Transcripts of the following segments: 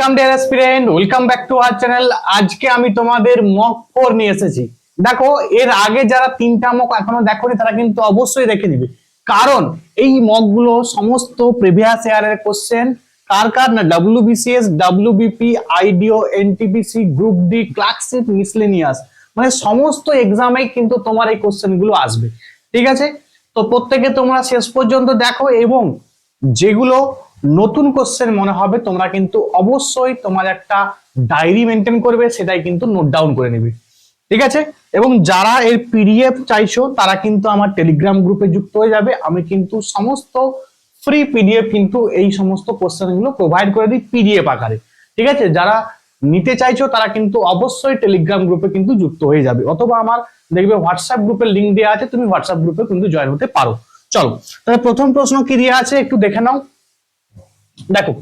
Welcome deer aspirant, welcome back to our channel. আজকে আমি তোমাদের মক 4 নিয়ে এসেছি। দেখো, এর আগে যারা তিনটা মক এখনো দেখোনি তারা কিন্তু অবশ্যই দেখে দিবে, কারণ এই মক গুলো সমস্ত প্রিভিয়াস ইয়ারের কোশ্চেন। কার কার না, WBCS, WBP, IDO, NTPC, group D, clerkship, miscellaneous, মানে সমস্ত এক্সামে কিন্তু তোমার এই কোশ্চেন গুলো আসবে। ঠিক আছে, তো প্রত্যেকে তোমরা শেষ পর্যন্ত দেখো, এবং যেগুলো নতুন কোশ্চেন মনে হবে তোমরা কিন্তু অবশ্যই তোমার একটা ডায়েরি মেনটেন করবে, সেটাই কিন্তু নোট ডাউন করে নেবে। ঠিক আছে, এবং যারা এর পিডিএফ চাইছো তারা কিন্তু আমার টেলিগ্রাম গ্রুপে যুক্ত হয়ে যাবে। আমি কিন্তু সমস্ত ফ্রি পিডিএফ কিন্তু এই সমস্ত কোশ্চেন গুলো প্রোভাইড করে দিই পিডিএফ আকারে। ঠিক আছে, যারা নিতে চাইছো তারা কিন্তু অবশ্যই টেলিগ্রাম গ্রুপে কিন্তু যুক্ত হয়ে যাবে, অথবা আমার দেখবে হোয়াটসঅ্যাপ গ্রুপের লিঙ্ক দেওয়া আছে, তুমি হোয়াটসঅ্যাপ গ্রুপে কিন্তু জয়েন হতে পারো। চলো, তাহলে প্রথম প্রশ্ন কি দেওয়া আছে একটু দেখে নাও। দেখো,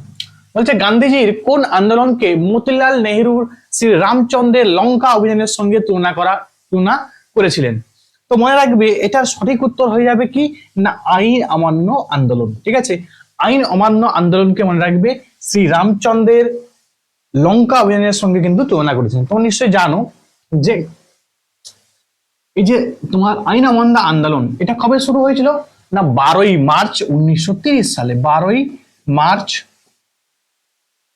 বলছে গান্ধীজির কোন আন্দোলনকে মতিলাল নেহরুর শ্রী রামচন্দ্রের লঙ্কা অভিযানের সঙ্গে তুলনা করেছিলেন? তো মনে রাখবে, এটার সঠিক উত্তর হয়ে যাবে কি না, আইন অমান্য আন্দোলন। ঠিক আছে, আইন অমান্য আন্দোলনকে মনে রাখবে শ্রী রামচন্দ্রের লঙ্কা অভিযানের সঙ্গে কিন্তু তুলনা করেছিলেন। তোমরা নিশ্চয়ই জানো যে এই যে তোমার আইন অমান্য আন্দোলন এটা কবে শুরু হয়েছিল না, 12ই মার্চ 1930 সালে। 12ই মার্চ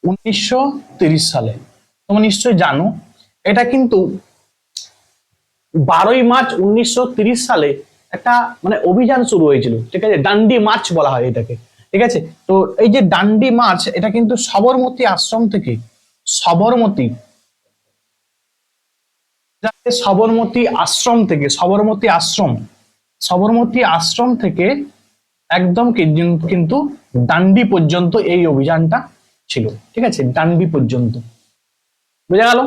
1930 সালে তোমরা নিশ্চয়ই জানো। এটা কিন্তু 12ই মার্চ 1930 সালে একটা মানে অভিযান শুরু হয়েছিল। ঠিক আছে, ডান্ডি মার্চ বলা হয় এটাকে। ঠিক আছে, তো এই যে ডান্ডি মার্চ এটা কিন্তু সবরমতী আশ্রম থেকে, সবরমতী সবরমতী আশ্রম থেকে একদম কিন্তু ডান্ডি পর্যন্ত এই অভিযানটা ছিল। ঠিক আছে, ডান্ডি পর্যন্ত, বোঝা গেল।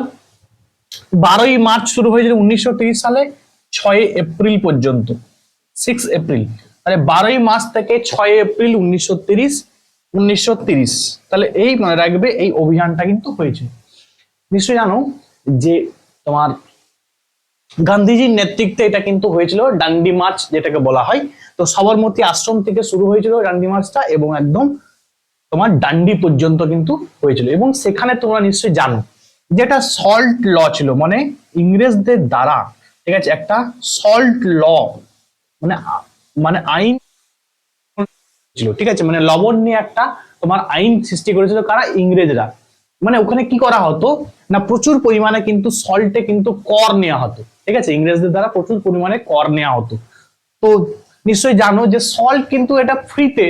12ই মার্চ শুরু হয়েছিল 1930 সালে, 6 এপ্রিল পর্যন্ত, 6 এপ্রিল। তাহলে 12ই মার্চ থেকে 6 এপ্রিল 1930, তাহলে এই মনে রাখবে এই অভিযানটা কিন্তু হয়েছিল। নিশ্চয়ই জানো যে তোমার গান্ধীজির নেতৃত্বে এটা কিন্তু হয়েছিল ডান্ডি মার্চ যেটাকে বলা হয়। তো সবরমতী আশ্রম থেকে শুরু হয়েছিল ডান্ডি মার্চটা, এবং একদম তোমার ডান্ডি পর্যন্ত কিন্তু হয়েছিল। এবং সেখানে তোমরা নিশ্চয়ই জানো যেটা সল্ট ল ছিল, মানে ইংরেজদের দ্বারা, ঠিক আছে, একটা সল্ট ল মানে মানে আইন ছিল। ঠিক আছে, মানে লবণ নিয়ে একটা তোমার আইন সৃষ্টি করেছিল কারা, ইংরেজরা। মানে ওখানে কি করা হতো না, প্রচুর পরিমাণে কিন্তু সল্টে কিন্তু কর নেওয়া হতো। ঠিক আছে, ইংরেজদের দ্বারা প্রচুর পরিমাণে কর নেওয়া হতো। তো নিশ্চয়ই জানো যে সল্ট কিন্তু এটা ফ্রিতে,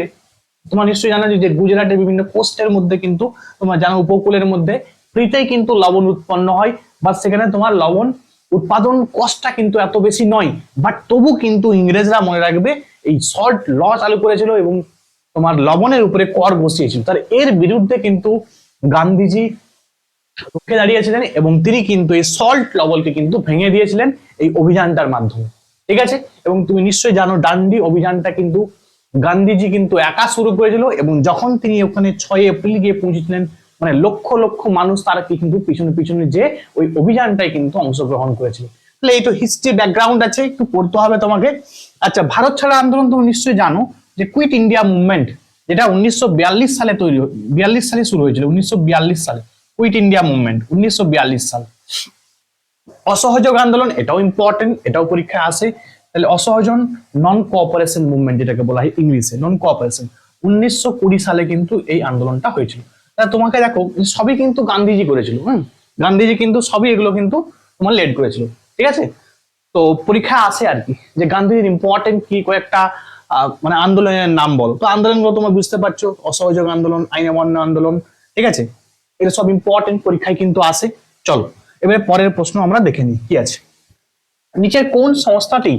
তোমার নিশ্চয়ই জানো যে গুজরাটের বিভিন্ন কোস্টের মধ্যে কিন্তু তোমার জানো উপকূলের মধ্যে ফ্রিতেই কিন্তু লবণ উৎপন্ন হয়, বা সেখানে তোমার লবণ উৎপাদন কষ্টটা কিন্তু এত বেশি নয়। বাট তবু কিন্তু ইংরেজরা মনে রাখবে এই সল্ট ল চালু করেছিল এবং তোমার লবণের উপরে কর বসিয়েছিল। তার এর বিরুদ্ধে কিন্তু গান্ধীজি রুখে দাঁড়িয়েছিলেন, এবং তিনি কিন্তু এই সল্ট লবণকে কিন্তু ভেঙে দিয়েছিলেন এই অভিযানটার মাধ্যমে। ঠিক আছে, এবং তুমি নিশ্চয়ই জানো ডান্ডি অভিযানটা কিন্তু গান্ধীজি কিন্তু একা শুরু করেছিল, এবং যখন তিনি ওখানে 6 এপ্রিল গিয়ে পৌঁছেছিলেন, মানে লক্ষ লক্ষ মানুষ তারা কিন্তু পিছনে পিছনে যে ওই অভিযানটাই কিন্তু অংশগ্রহণ করেছিল। তাহলে এই তো হিস্ট্রি ব্যাকগ্রাউন্ড আছে, একটু পড়তে হবে তোমাকে। আচ্ছা, ভারত ছাড়া আন্দোলন তুমি নিশ্চয়ই জানো যে কুইট ইন্ডিয়া মুভমেন্ট, যেটা 1942 সালে 42 সালে শুরু হয়েছিল, 1942 সালে কুইট ইন্ডিয়া মুভমেন্ট, 1942 সাল। অসহযোগ আন্দোলন, এটাও ইম্পর্টেন্ট, এটাও পরীক্ষায় আসে। তাহলে অসহযোগ নন কোঅপারেশন মুভমেন্ট যেটাকে বলা হয় ইংলিশে নন কোঅপারেশন, 1920 সালে কিন্তু এই আন্দোলনটা হয়েছিল। তাহলে তোমাকে দেখো সবই কিন্তু গান্ধীজি করেছিল। গান্ধীজি কিন্তু সবই এগুলো কিন্তু তোমার লেড করেছিল। ঠিক আছে, তো পরীক্ষা আসে আর কি যে গান্ধীজির ইম্পর্টেন্ট কি কয়েকটা মানে আন্দোলনের নাম বলো। তো আন্দোলনগুলো তোমরা বুঝতে পারছো, অসহযোগ আন্দোলন, আইন অমান্য আন্দোলন। ঠিক আছে, এটা সব ইম্পর্টেন্ট পরীক্ষায় কিন্তু আসে। চলো এবারে পরের প্রশ্ন আমরা দেখে নিই কি আছে। নিচের কোন সংস্থাটি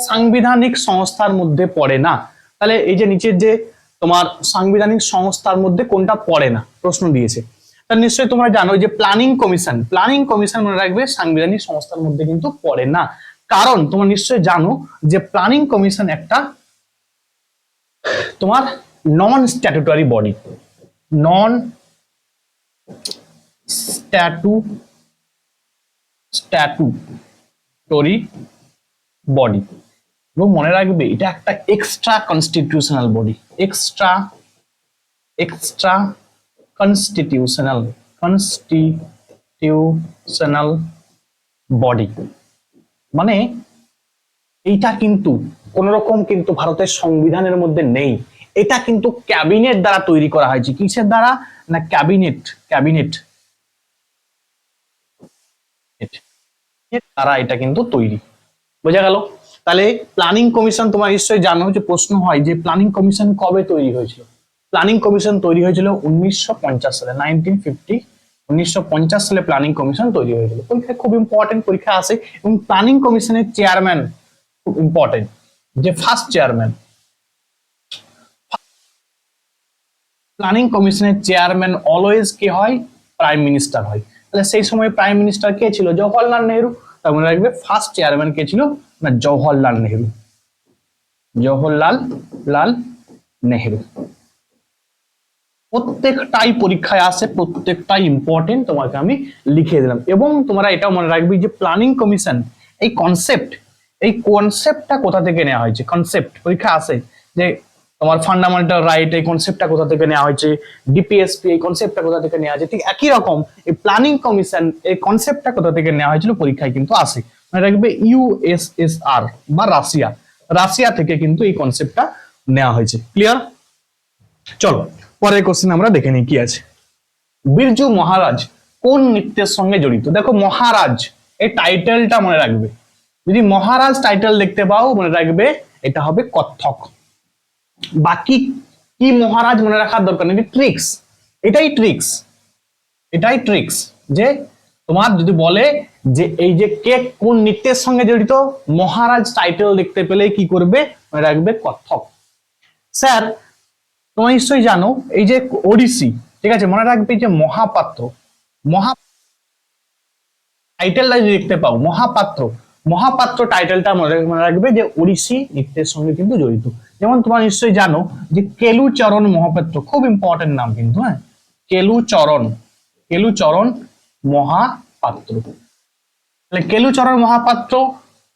সাংবিধানিক সংস্থার মধ্যে পড়ে না? তাহলে এই যে নিচের যে তোমার সাংবিধানিক সংস্থার মধ্যে কোনটা পড়ে না প্রশ্ন দিয়েছে। তাহলে নিশ্চয়ই তোমরা জানো যে প্ল্যানিং কমিশন মনে রাখবে সাংবিধানিক সংস্থার মধ্যে কিন্তু পড়ে না। কারণ তোমরা নিশ্চয়ই জানো যে প্ল্যানিং কমিশন একটা তোমার নন স্ট্যাটুটরি বডি, নন স্ট্যাটুটরি বডি, এবং মনে রাখবে এটা একটা extra constitutional body, extra constitutional constitutional body, মানে এইটা কিন্তু কোন রকম কিন্তু ভারতের সংবিধানের মধ্যে নেই, এটা কিন্তু ক্যাবিনেট দ্বারা তৈরি করা হয়েছে। কিসের দ্বারা? না ক্যাবিনেট, ক্যাবিনেট দ্বারা এটা কিন্তু তৈরি। বোঝা গেল? তাহলে প্ল্যানিং কমিশন তোমার নিশ্চয়ই জানো যে প্রশ্ন হয় যে প্ল্যানিং কমিশন কবে তৈরি হয়েছিল। প্ল্যানিং কমিশন তৈরি হয়েছিল 1950 সালে, 1950, 1950 সালে প্ল্যানিং কমিশন তৈরি হয়েছিল। পরীক্ষায় খুব ইম্পর্টেন্ট পরীক্ষা আসে, এবং প্ল্যানিং কমিশনের চেয়ারম্যান খুব ইম্পর্টেন্ট, যে ফার্স্ট চেয়ারম্যান, প্ল্যানিং কমিশনের চেয়ারম্যান অলওয়েজ কে হয়? প্রাইম মিনিস্টার হয়। তাহলে সেই সময় প্রাইম মিনিস্টার কে ছিল? জওহরলাল নেহরু। তার মনে রাখবে ফার্স্ট চেয়ারম্যান কে ছিল? না জওহরলাল নেহরু, জওহরলাল নেহরু। প্রত্যেকটাই পরীক্ষায় আসে, প্রত্যেকটাই ইম্পর্টেন্ট, তোমাকে আমি লিখে দিলাম। এবং তোমরা এটাও মনে রাখবে যে প্ল্যানিং কমিশন এই কনসেপ্টটা কোথা থেকে নেওয়া হয়েছে। কনসেপ্ট পরীক্ষা আসে যে তোমার ফান্ডামেন্টাল রাইট এই কনসেপ্টটা কোথা থেকে নেওয়া হয়েছে, ডিপিএসপি এই কনসেপ্টটা কোথা থেকে নেওয়া হয়েছে, ঠিক একই রকম এই প্ল্যানিং কমিশন এই কনসেপ্টটা কোথা থেকে নেওয়া হয়েছিল পরীক্ষায় কিন্তু আসে। মনে রাখবে ইউএসএসআর বা রাশিয়া থেকে কিন্তু এই কনসেপ্টটা নেওয়া হয়েছে। ক্লিয়ার? চলো পরের কোশ্চেন আমরা দেখে নিই কি আছে। বিরজু মহারাজ কোন নৃত্যের সঙ্গে জড়িত? দেখো মহারাজ এই টাইটেলটা মনে রাখবে, যদি মহারাজ টাইটেল দেখতে পাও মনে রাখবে এটা হবে কত্থক। বাকি কি মহারাজ মনে রাখার দরকার নেই, ট্রিক্স, এটাই ট্রিক্স যে তোমার যদি বলে যে এই যে কে কোন নৃত্যের সঙ্গে জড়িত, মহারাজ টাইটেল দেখতে পেলে কি করবে? মনে রাখবে কত্থক। স্যার তোমরা নিশ্চয়ই জানো এই যে ওড়িশি, ঠিক আছে, মনে রাখবে যে মহাপাত্র টাইটেলটা যদি দেখতে পাও মহাপাত্র টাইটেলটা মনে রাখবে যে ওড়িশি নৃত্যের সঙ্গে কিন্তু জড়িত। যেমন তোমরা নিশ্চয়ই জানো যে কেলুচরণ মহাপাত্র, খুব ইম্পর্টেন্ট নাম কিন্তু, হ্যাঁ, কেলুচরণ মহাপাত্র। তাহলে কেলুচরণ মহাপাত্র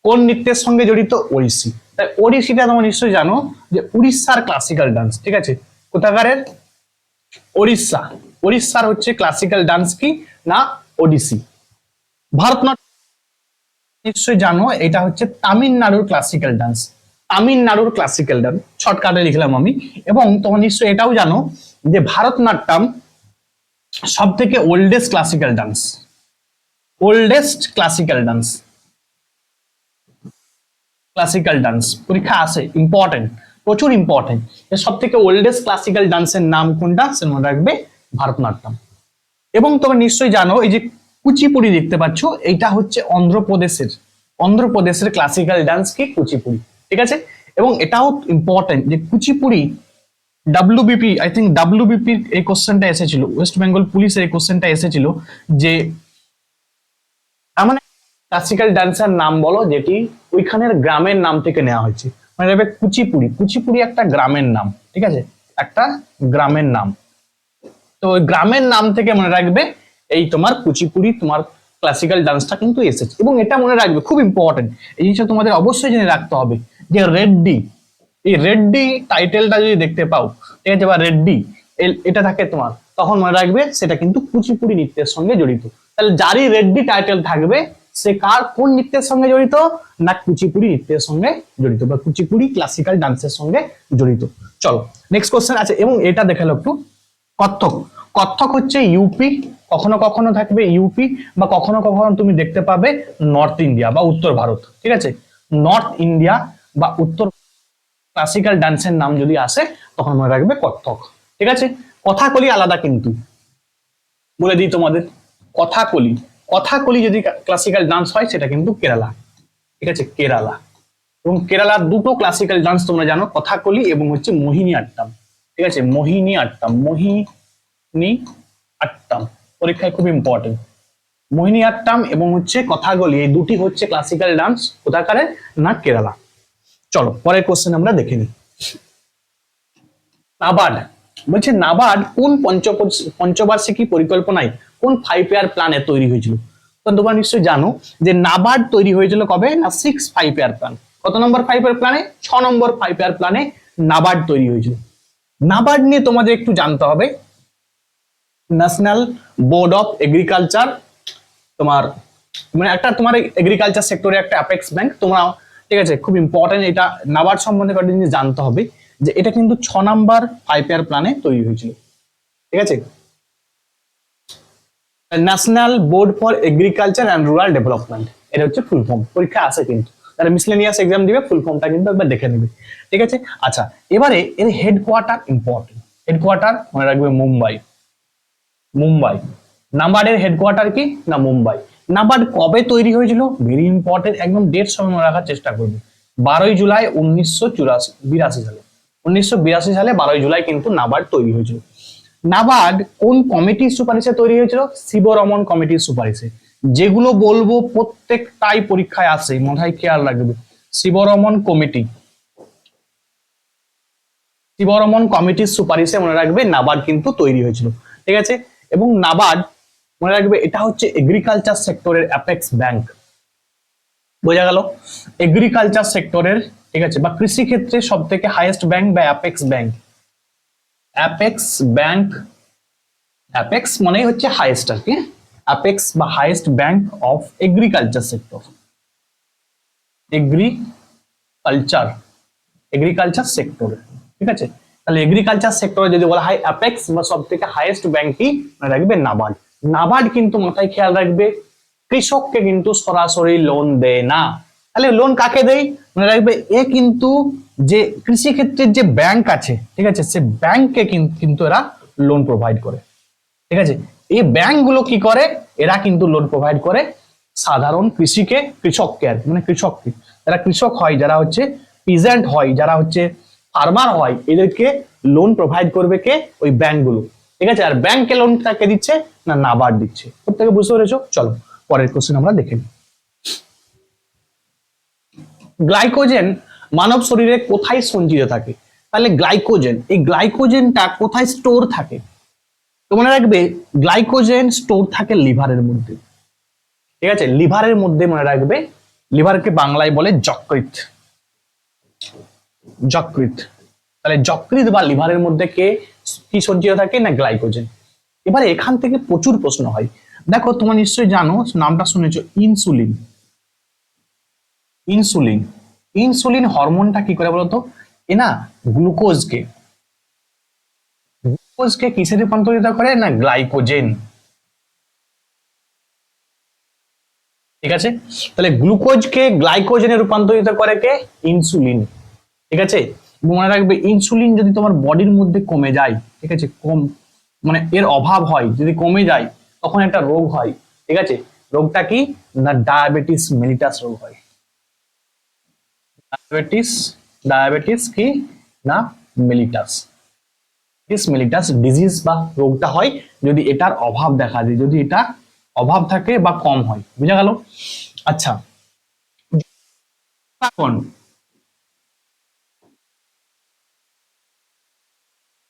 কোন নৃত্যের সঙ্গে জড়িত? ওড়িশি। তাই ওড়িশিটা তোমরা নিশ্চয়ই জানো যে উড়িষ্যার ক্লাসিক্যাল ডান্স, ঠিক আছে, কোথাকারের? উড়িষ্যার হচ্ছে ক্লাসিক্যাল ডান্স কি না ওডিসি। ভারতনাট্যম নিশ্চয়ই জানো এটা হচ্ছে তামিলনাড়ুর ক্লাসিক্যাল ডান্স, শর্টকাটে লিখলাম আমি। এবং তোমরা নিশ্চয়ই এটাও জানো যে ভারতনাট্যম সব থেকে ওল্ডেস্ট ক্লাসিক্যাল ডান্স পরীক্ষা আসে, ইম্পর্টেন্ট, প্রচুর ইম্পর্টেন্ট। সব থেকে ওল্ডেস্ট ক্লাসিক্যাল ডান্সের নাম কোনটা? সে মনে রাখবে ভারতনাট্যম। এবং তোমরা নিশ্চয়ই জানো এই যে কুচিপুড়ি দেখতে পাচ্ছ, এটা হচ্ছে অন্ধ্রপ্রদেশের ক্লাসিক্যাল ডান্স কি কুচিপুড়ি, ঠিক আছে। এবং এটাও ইম্পর্টেন্ট যে কুচিপুড়ি ডাব্লিউবিপি, আই থিঙ্ক ডাব্লিউবিপির এই কোশ্চেনটা এসেছিল, ওয়েস্ট বেঙ্গল পুলিশের এই কোশ্চেনটা এসেছিল যে এমন ক্লাসিক্যাল ডান্সের নাম বলো যেটি ওইখানের গ্রামের নাম থেকে নেওয়া হয়েছে। মানে রাখবে কুচিপুড়ি একটা গ্রামের নাম, ঠিক আছে, একটা গ্রামের নাম। তো ওই গ্রামের নাম থেকে মনে রাখবে এই তোমার কুচিপুড়ি তোমার ক্লাসিক্যাল ডান্সটা কিন্তু এসেছে। এবং এটা মনে রাখবে খুব ইম্পর্টেন্ট, এই জিনিসটা তোমাদের অবশ্যই জেনে রাখতে হবে যে রেড্ডি, এই রেড্ডি টাইটেলটা যদি দেখতে পাও, ঠিক আছে, বা রেড্ডি এটা থাকে তোমার, তখন মনে রাখবে সেটা কিন্তু কুচিপুড়ি নৃত্যের সঙ্গে জড়িত। তাহলে যারই রেড্ডি টাইটেল থাকবে সে কোন নৃত্যের সঙ্গে জড়িত? না কুচিপুড়ি নৃত্যের সঙ্গে জড়িত, বা কুচিপুড়ি ক্লাসিক্যাল ডান্সের সঙ্গে জড়িত। চলো নেক্সট কোশ্চেন আছে, এবং এটা দেখালো একটু কত্থক হচ্ছে ইউপি, কখনো কখনো থাকবে ইউপি, বা কখনো কখনো তুমি দেখতে পাবে নর্থ ইন্ডিয়া বা উত্তর ভারত, ঠিক আছে, নর্থ ইন্ডিয়া বা উত্তর ক্লাসিক্যাল ডান্সের নাম যদি আসে তখন মনে রাখবে কত্থক, ঠিক আছে। কথাকলি আলাদা কিন্তু, বলে দিই তোমাদের, কথাকলি যদি ক্লাসিক্যাল ডান্স হয় সেটা কিন্তু কেরালা, ঠিক আছে, কেরালা। এবং কেরালার দুটো ক্লাসিক্যাল ডান্স তোমরা জানো, কথাকলি এবং হচ্ছে মোহিনী আট্টাম, ঠিক আছে, মোহিনী আট্টাম পরীক্ষায় খুব ইম্পর্টেন্ট। মোহিনী আট্টাম এবং হচ্ছে কথাকলি এই দুটি হচ্ছে ক্লাসিক্যাল ডান্স, কোথাকারে? না কেরালা। চলো পরের কোশ্চেন আমরা দেখে নিই। নাবার্ড বলছে নাবার্ড কোন পঞ্চবার্ষিকী পরিকল্পনায়, কোন 5 ইয়ার প্ল্যানে তৈরি হয়েছিল? তো তোমরা নিশ্চয়ই জানো যে নাবার্ড তৈরি হয়েছিল কবে? না 5 ইয়ার প্ল্যান। কত নম্বর 5 ইয়ার প্ল্যানে? 6 নম্বর 5 ইয়ার প্ল্যানে নাবার্ড তৈরি হয়েছিল। নাবার্ড নিয়ে তোমাদের একটু জানতে হবে। ন্যাশনাল বোর্ড অফ এগ্রিকালচার, তোমার মানে একটা তোমার এগ্রিকালচার সেক্টরে একটা অ্যাপেক্স ব্যাংক তোমরা, ঠিক আছে, খুব ইম্পর্টেন্ট এটা। নাবার্ড সম্বন্ধে কয়েকটা জিনিস জানতে হবে, যে এটা কিন্তু 6 নম্বর 5 ইয়ার প্ল্যানে তৈরি হয়েছিল, ঠিক আছে। National board for agriculture and rural development, এটা হচ্ছে ফুল ফর্ম, পরীক্ষা আসে কিন্তু, যারা মিসলেনিয়াস এক্সাম দিবে ফুল ফর্মটা কিন্তু একবার দেখে নেবে, ঠিক আছে। আচ্ছা, এবারে এর হেডকোয়ার্টার ইম্পর্টেন্ট, হেডকোয়ার্টার মনে রাখবে মুম্বাই, মুম্বাই। নাবার্ডের হেডকোয়ার্টার কি না মুম্বাই। নাবার্ড কবে তৈরি হয়েছিল, ভেরি ইম্পর্টেন্ট, একদম ডেট সময় মনে রাখার চেষ্টা করবে। 12 জুলাই 1982 সালে, 1982 সালে 12 জুলাই কিন্তু নাবার্ড তৈরি হয়েছিল। নাবার্ড কোন কমিটির সুপারিশে তৈরি হয়েছিল, শিবরমন কমিটির সুপারিশে। যেগুলো বলবো প্রত্যেকটাই পরীক্ষায় আসে, মাথায় খেয়াল রাখবে। শিবরমন কমিটি, শিবরমন কমিটির সুপারিশে মনে রাখবে নাবার্ড কিন্তু তৈরি হয়েছিল, ঠিক আছে। এবং নাবার্ড মনে রাখবে এটা হচ্ছে এগ্রিকালচার সেক্টরের অ্যাপেক্স ব্যাংক, বোঝা গেল, এগ্রিকালচার সেক্টরের, ঠিক আছে, বা কৃষি ক্ষেত্রে সব থেকে হাইয়েস্ট ব্যাংক বা apex bank, apex bank, apex মানেই হচ্ছে হাইয়েস্ট আর কি, অ্যাপেক্স বা highest bank of agriculture sector, agriculture, agriculture সেক্টরে, ঠিক আছে। তাহলে এগ্রিকালচার সেক্টরে যদি বলা হয় অ্যাপেক্স বা সব থেকে হাইয়েস্ট ব্যাংক কি মনে রাখবে নাবার্ড। নাবার্ড কিন্তু মাথায় খেয়াল রাখবে কৃষককে কিন্তু সরাসরি লোন দেয় না। তাহলে লোন কাকে দেয় মনে রাখবে, এ কিন্তু যে কৃষি ক্ষেত্রের যে ব্যাংক আছে, ঠিক আছে, সে ব্যাংককে কিন্তু এরা লোন প্রোভাইড করে, ঠিক আছে। এই ব্যাংকগুলো কি করে, এরা কিন্তু লোন প্রোভাইড করে সাধারণ কৃষককে আর মানে কৃষককে, যারা কৃষক হয়, যারা হচ্ছে পিজেন্ট হয়, যারা হচ্ছে ফার্মার হয়, এদেরকে লোন প্রোভাইড করবে কে, ওই ব্যাংকগুলো, ঠিক আছে। আর ব্যাংকে লোন কে দিচ্ছে না নাবার্ড দিচ্ছে। প্রত্যেকে বুঝতে পেরেছো? চলো পরের কোশ্চেন আমরা দেখে নিই। গ্লাইকোজেন মানব শরীরে কোথায় সঞ্চিত থাকে? তাহলে গ্লাইকোজেন, এই গ্লাইকোজেনটা কোথায় স্টোর থাকে? তো মনে রাখবে গ্লাইকোজেন স্টোর থাকে লিভারের মধ্যে, ঠিক আছে, লিভারের মধ্যে মনে রাখবে। লিভারকে বাংলায় বলে যকৃৎ, যকৃৎ। তাহলে যকৃৎ বা লিভারের মধ্যে কে কি সঞ্চিত থাকে না গ্লাইকোজেন। এবারে এখান থেকে প্রচুর প্রশ্ন হয়। দেখো তোমরা নিশ্চয়ই জানো, নামটা শুনেছো ইনসুলিন, ইনসুলিন, ইনসুলিন হরমোনটা কি করে বলতো, এ না গ্লুকোজকে, গ্লুকোজকে কিসে রূপান্তরিত করে না গ্লাইকোজেন, ঠিক আছে। তাহলে গ্লুকোজকে গ্লাইকোজেনে রূপান্তরিত করে কে, ইনসুলিন, ঠিক আছে। মনে রাখবে ইনসুলিন যদি তোমার বডির মধ্যে কমে যায়, ঠিক আছে, কম মানে এর অভাব হয়, যদি কমে যায় তখন একটা রোগ হয়, ঠিক আছে। রোগটা কি না ডায়াবেটিস মেলিটাস রোগ হয়। ডায়াবেটিস, ডায়াবেটিস কি না মেলিটাস, মেলিটাস ডিজিজ বা রোগটা হয় যদি এটার অভাব দেখা যায়, যদি এটা অভাব থাকে বা কম হয়, বুঝা গেল। আচ্ছা, এখন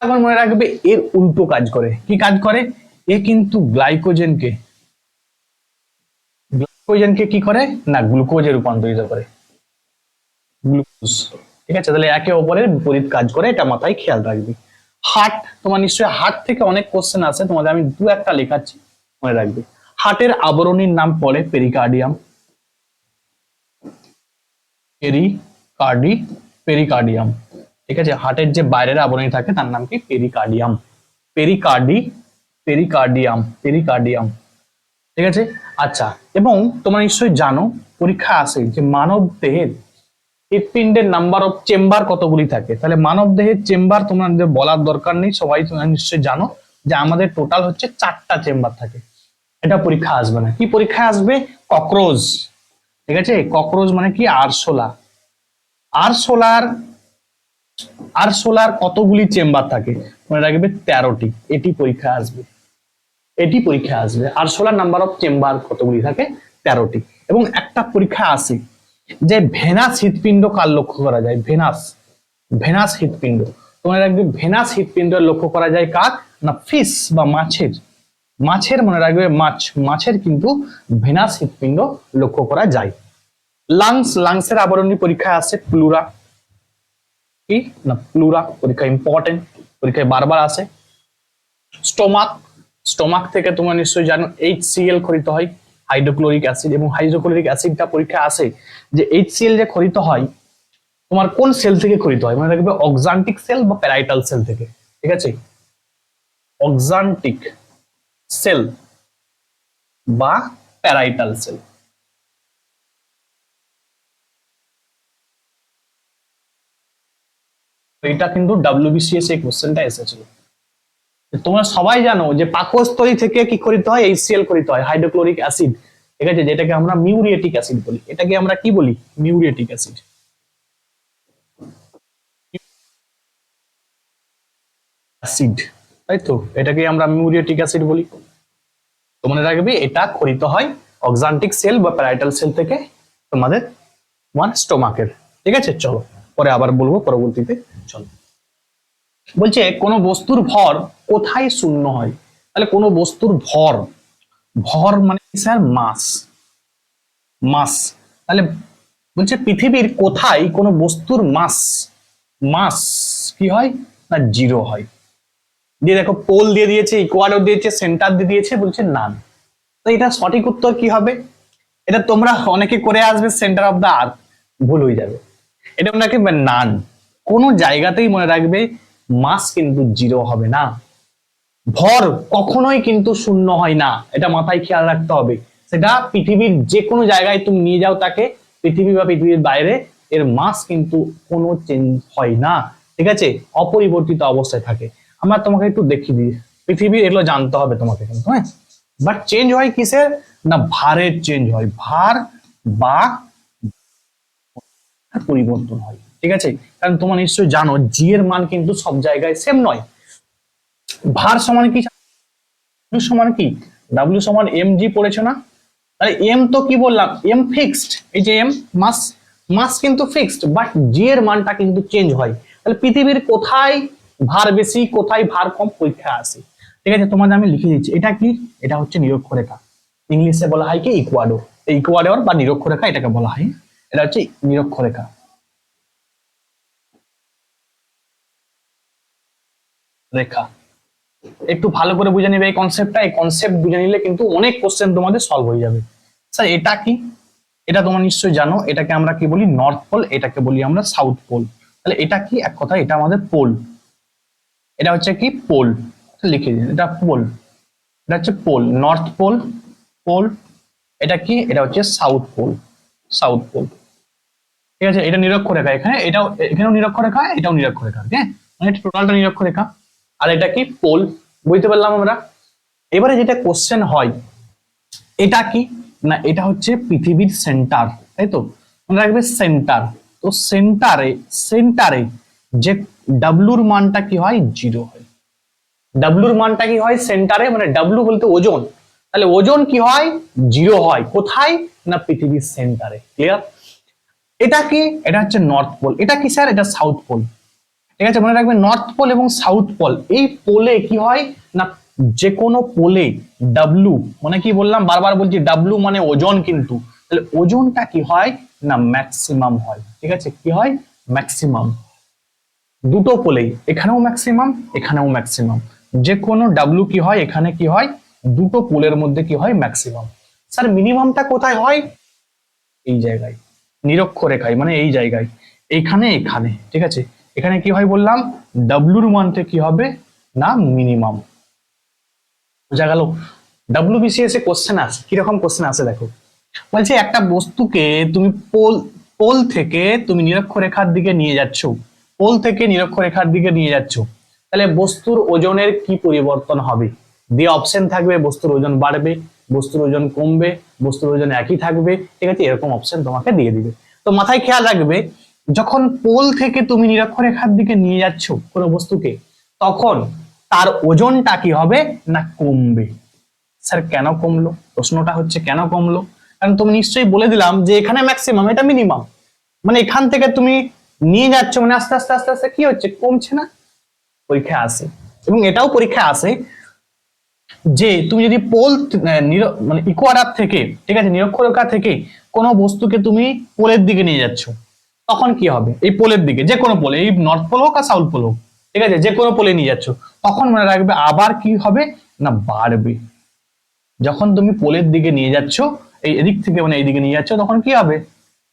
এখন মনে রাখবে এর উল্টো কাজ করে, কি কাজ করে, এ কিন্তু গ্লাইকোজেনকে, গ্লাইকোজেনকে কি করে না গ্লুকোজে রূপান্তরিত করে, গ্লুকোজ, ঠিক আছে। তাহলে একে অপরের বিপরীত কাজ করে, এটা মাথায় খেয়াল রাখবে। হার্ট, তোমার নিশ্চয়ই হার্ট থেকে অনেক কোশ্চেন আছে, তোমাদের আমি দু একটা লেখাচ্ছি, মনে রাখবে। হার্টের আবরণীর নাম পড়ে পেরিকার্ডিয়াম, পেরিকার্ডি, পেরিকার্ডিয়াম, ঠিক আছে। হার্টের যে বাইরের আবরণী থাকে তার নাম কি পেরিকার্ডিয়াম, পেরিকার্ডি, পেরিকার্ডিয়াম, পেরিকার্ডিয়াম, ঠিক আছে। আচ্ছা, এবং তোমরা নিশ্চয়ই জানো পরীক্ষা আসে যে মানব দেহের হৃৎপিণ্ডের নাম্বার অফ চেম্বার কতগুলি থাকে। তাহলে মানব দেহের চেম্বার তোমরা বলার দরকার নেই, সবাই তোমরা নিশ্চয়ই জানো যে আমাদের টোটাল হচ্ছে 4টা চেম্বার থাকে। এটা পরীক্ষা আসবে না, কি পরীক্ষা আসবে, ককরোচ, ঠিক আছে। ককরোচ মানে কি আরশোলা, আরশোলার, আরশোলার কতগুলি চেম্বার থাকে মনে রাখবে 13টি, এটি পরীক্ষা আসবে, এটি পরীক্ষা আসবে। আরশোলার নাম্বার অফ চেম্বার কতগুলি থাকে 13টি। এবং একটা পরীক্ষা আসে যে ভেনাস হৃৎপিণ্ড কার লক্ষ্য করা যায়, ভেনাস, ভেনাস হৃৎপিণ্ড, তোমরা রাখবে ভেনাস হৃৎপিণ্ড লক্ষ্য করা যায় কার না ফিশ বা মাছের, মাছের মনে রাখবে মাছ, মাছের কিন্তু ভেনাস হৃৎপিণ্ড লক্ষ্য করা যায়। লাংস, লাংসের আবরণী পরীক্ষায় আসে প্লুরা, কি না প্লুরা, পরীক্ষা ইম্পর্টেন্ট, পরীক্ষায় বারবার আসে। স্টোমাক, স্টোমাক থেকে তোমরা নিশ্চয়ই জানো HCl খরিত হয়, হাইড্রোক্লোরিক অ্যাসিড, এবং হাইড্রোক্লোরিক অ্যাসিডটা পরীক্ষা আসে যে HCl যে খরিত হয় তোমার কোন সেল থেকে খরিত হয়, মানে রাখবে অক্সান্টিক সেল বা প্যারাইটাল সেল থেকে, ঠিক আছে, অক্সান্টিক সেল বা প্যারাইটাল সেল। এটা কিন্তু WBCS এই কোশ্চেনটা এসেছিল। তোমরা সবাই জানো যে পাকস্থলী থেকে কি খরিত হয়, HCl খরিত হয়, হাইড্রোক্লোরিক অ্যাসিড, ঠিক আছে, যেটাকে আমরা মিউরিয়েটিক অ্যাসিড বলি। এটাকে আমরা কি বলি, মিউরিয়েটিক অ্যাসিড, অ্যাসিড, তাই তো, এটাকে আমরা মিউরিয়েটিক অ্যাসিড বলি। তো মনে রাখবে এটা খরিত হয় অক্সান্টিক সেল বা প্যারাইটাল সেল থেকে তোমাদের স্টোমাকের, ঠিক আছে। চলো পরে আবার বলবো পরবর্তীতে। চলো, বলছে কোন বস্তুর ভর কোথায় শূন্য হয়, তাহলে কোন বস্তুর ভর, ভর মানে স্যার মাস, মাস, তাহলে বলছে পৃথিবীর কোথায় কোন বস্তুর মাস, মাস কি হয় না জিরো হয়। দিয়ে দেখো পোল দিয়ে দিয়েছে, ইকুয়াডর দিয়েছে, সেন্টার দিয়ে দিয়েছে, বলছে নান। তো এটা সঠিক উত্তর কি হবে, এটা তোমরা অনেকে করে আসবে সেন্টার অফ দা আর্থ, ভুল হয়ে যাবে। এটা মনে রাখবে নান, কোন জায়গাতেই মনে রাখবে মাস কিন্তু জিরো হবে না, ভর কখনোই কিন্তু শূন্য হয় না, এটা মাথায় খেয়াল রাখতে হবে। সেটা পৃথিবীর যে কোনো জায়গায় তুমি নিয়ে যাও তাকে, পৃথিবী বা পৃথিবীর বাইরে, এর মাস কিন্তু কোনো চেঞ্জ হয় না, ঠিক আছে, অপরিবর্তিত অবস্থায় থাকে। আমরা তোমাকে একটু দেখিয়ে দিই, পৃথিবীর এগুলো জানতে হবে তোমাকে কিন্তু, হ্যাঁ। বাট চেঞ্জ হয় কিসের না, ভারের চেঞ্জ হয়, ভার বা পরিবর্তন হয়, ঠিক আছে। কারণ তোমরা নিশ্চয়ই জানো জি এর মান কিন্তু সব জায়গায় সেম নয়। ভার সমান কি, সমান কি, ডাব্লিউ সমান mg পড়েছো না, তাহলে এম তো কি বললাম, এম ফিক্সড, এই যে এম মাস, মাস কিন্তু ফিক্সড, বাট জি এর মানটা কিন্তু চেঞ্জ হয়। তাহলে পৃথিবীর কোথায় ভার বেশি কোথায় ভার কম পরীক্ষা আসে, ঠিক আছে। তোমাদের আমি লিখে দিচ্ছি, এটা কি, এটা হচ্ছে নিরক্ষরেখা, ইংলিশে বলা হয় কি ইকুয়াডোর, ইকুয়াডোর বা নিরক্ষরেখা এটাকে বলা হয়, এটা হচ্ছে নিরক্ষরেখা রেখা। একটু ভালো করে বুঝে নিবে এই কনসেপ্টটা, এই কনসেপ্ট বুঝে নিলে কিন্তু অনেক কোশ্চেন তোমাদের সলভ হয়ে যাবে। স্যার এটা কি, এটা তোমরা নিশ্চয়ই জানো, এটাকে আমরা কি বলি নর্থ পোল, এটাকে বলি আমরা সাউথ পোল। তাহলে এটা কি, এক কথা এটা আমাদের পোল, এটা হচ্ছে কি পোল, লিখে দিন এটা পোল, এটা হচ্ছে পোল, নর্থ পোল, পোল, এটা কি, এটা হচ্ছে সাউথ পোল, সাউথ পোল, ঠিক আছে। এটা নিরক্ষরেখা, এখানে এটাও, এখানেও নিরক্ষরেখা, এটাও নিরক্ষরেখা, হ্যাঁ, মানে টোটালটা নিরক্ষরেখা। আর এটা কি পোল, বুঝতে পারলাম আমরা। এবারে যেটা কোশ্চেন হয়, এটা কি না, এটা হচ্ছে পৃথিবীর সেন্টার, তাই তো, মনে রাখবে সেন্টার। তো সেন্টারে, সেন্টারে যে ডাব্লুর মানটা কি হয় জিরো হয়, ডাব্লুর মানটা কি হয় সেন্টারে, মানে ডাব্লু বলতে ওজন, তাহলে ওজন কি হয় জিরো হয়, কোথায় না পৃথিবীর সেন্টারে, ক্লিয়ার। এটা কি, এটা হচ্ছে নর্থ পোল, এটা কি স্যার, এটা সাউথ পোল, ঠিক আছে। মনে রাখবে নর্থ পোল এবং সাউথ পোল, এই পোলে কি হয় না, যে কোনো পোলে ডাব্লু, মানে কি বললাম বারবার বলছি, ডাব্লু মানে ওজন, কিন্তু তাহলে ওজনটা কি হয় না ম্যাক্সিমাম হয়, ঠিক আছে, কি হয় ম্যাক্সিমাম, দুটো পোলেই, এখানেও ম্যাক্সিমাম এখানেও ম্যাক্সিমাম, যে কোনো ডাব্লু কি হয় এখানে কি হয়, দুটো পোলের মধ্যে কি হয় ম্যাক্সিমাম। স্যার মিনিমামটা কোথায় হয়, এই জায়গায় নিরক্ষরেখায়, মানে এই জায়গায়, এইখানে এখানে, ঠিক আছে। এখানে কি হয় বললাম, ডাব্লুর মানটা কি হবে না মিনিমাম, বোঝা গেল। WBCS এ কোশ্চেন আসে, কিরকম কোশ্চেন আসে দেখো, বলছে একটা বস্তুকে তুমি পোল, পোল থেকে তুমি নিরক্ষরেখার দিকে নিয়ে যাচ্ছ, পোল থেকে নিরক্ষরেখার দিকে নিয়ে যাচ্ছ, তাহলে বস্তুর ওজনের কি পরিবর্তন হবে, দিয়ে অপশন থাকবে, বস্তুর ওজন বাড়বে, বস্তুর ওজন কমবে, বস্তুর ওজন একই থাকবে, ঠিক আছে, এরকম অপশন তোমাকে দিয়ে দিবে। তো মাথায় খেয়াল রাখবে, যখন পোল থেকে তুমি নিরক্ষরেখার দিকে নিয়ে যাচ্ছ কোনো বস্তুকে, তখন তার ওজনটা কি হবে না কমবে। স্যার কেন কমলো, প্রশ্নটা হচ্ছে কেন কমলো, কারণ তুমি নিশ্চয়ই বলে দিলাম যে এখানে ম্যাক্সিমাম এটা মিনিমাম, মানে এখান থেকে তুমি নিয়ে যাচ্ছ, মানে আস্তে আস্তে আস্তে আস্তে কি হচ্ছে কমছে না, পরীক্ষা আসে। এবং এটাও পরীক্ষা আসে যে তুমি যদি পোল মানে ইকুয়াডার থেকে, ঠিক আছে, নিরক্ষরেখা থেকে কোনো বস্তুকে তুমি পোলের দিকে নিয়ে যাচ্ছ, তখন কি হবে, এই পোলের দিকে যে কোনো পোলে, এই নর্থ পোল হোক আর সাউথ পোল হোক, ঠিক আছে, যে কোনো পোলে নিয়ে যাচ্ছ, তখন মনে রাখবে আবার কি হবে না বাড়বে। যখন তুমি পোলের দিকে নিয়ে যাচ্ছ, এই এদিক থেকে মানে এইদিকে নিয়ে যাচ্ছ, তখন কি হবে?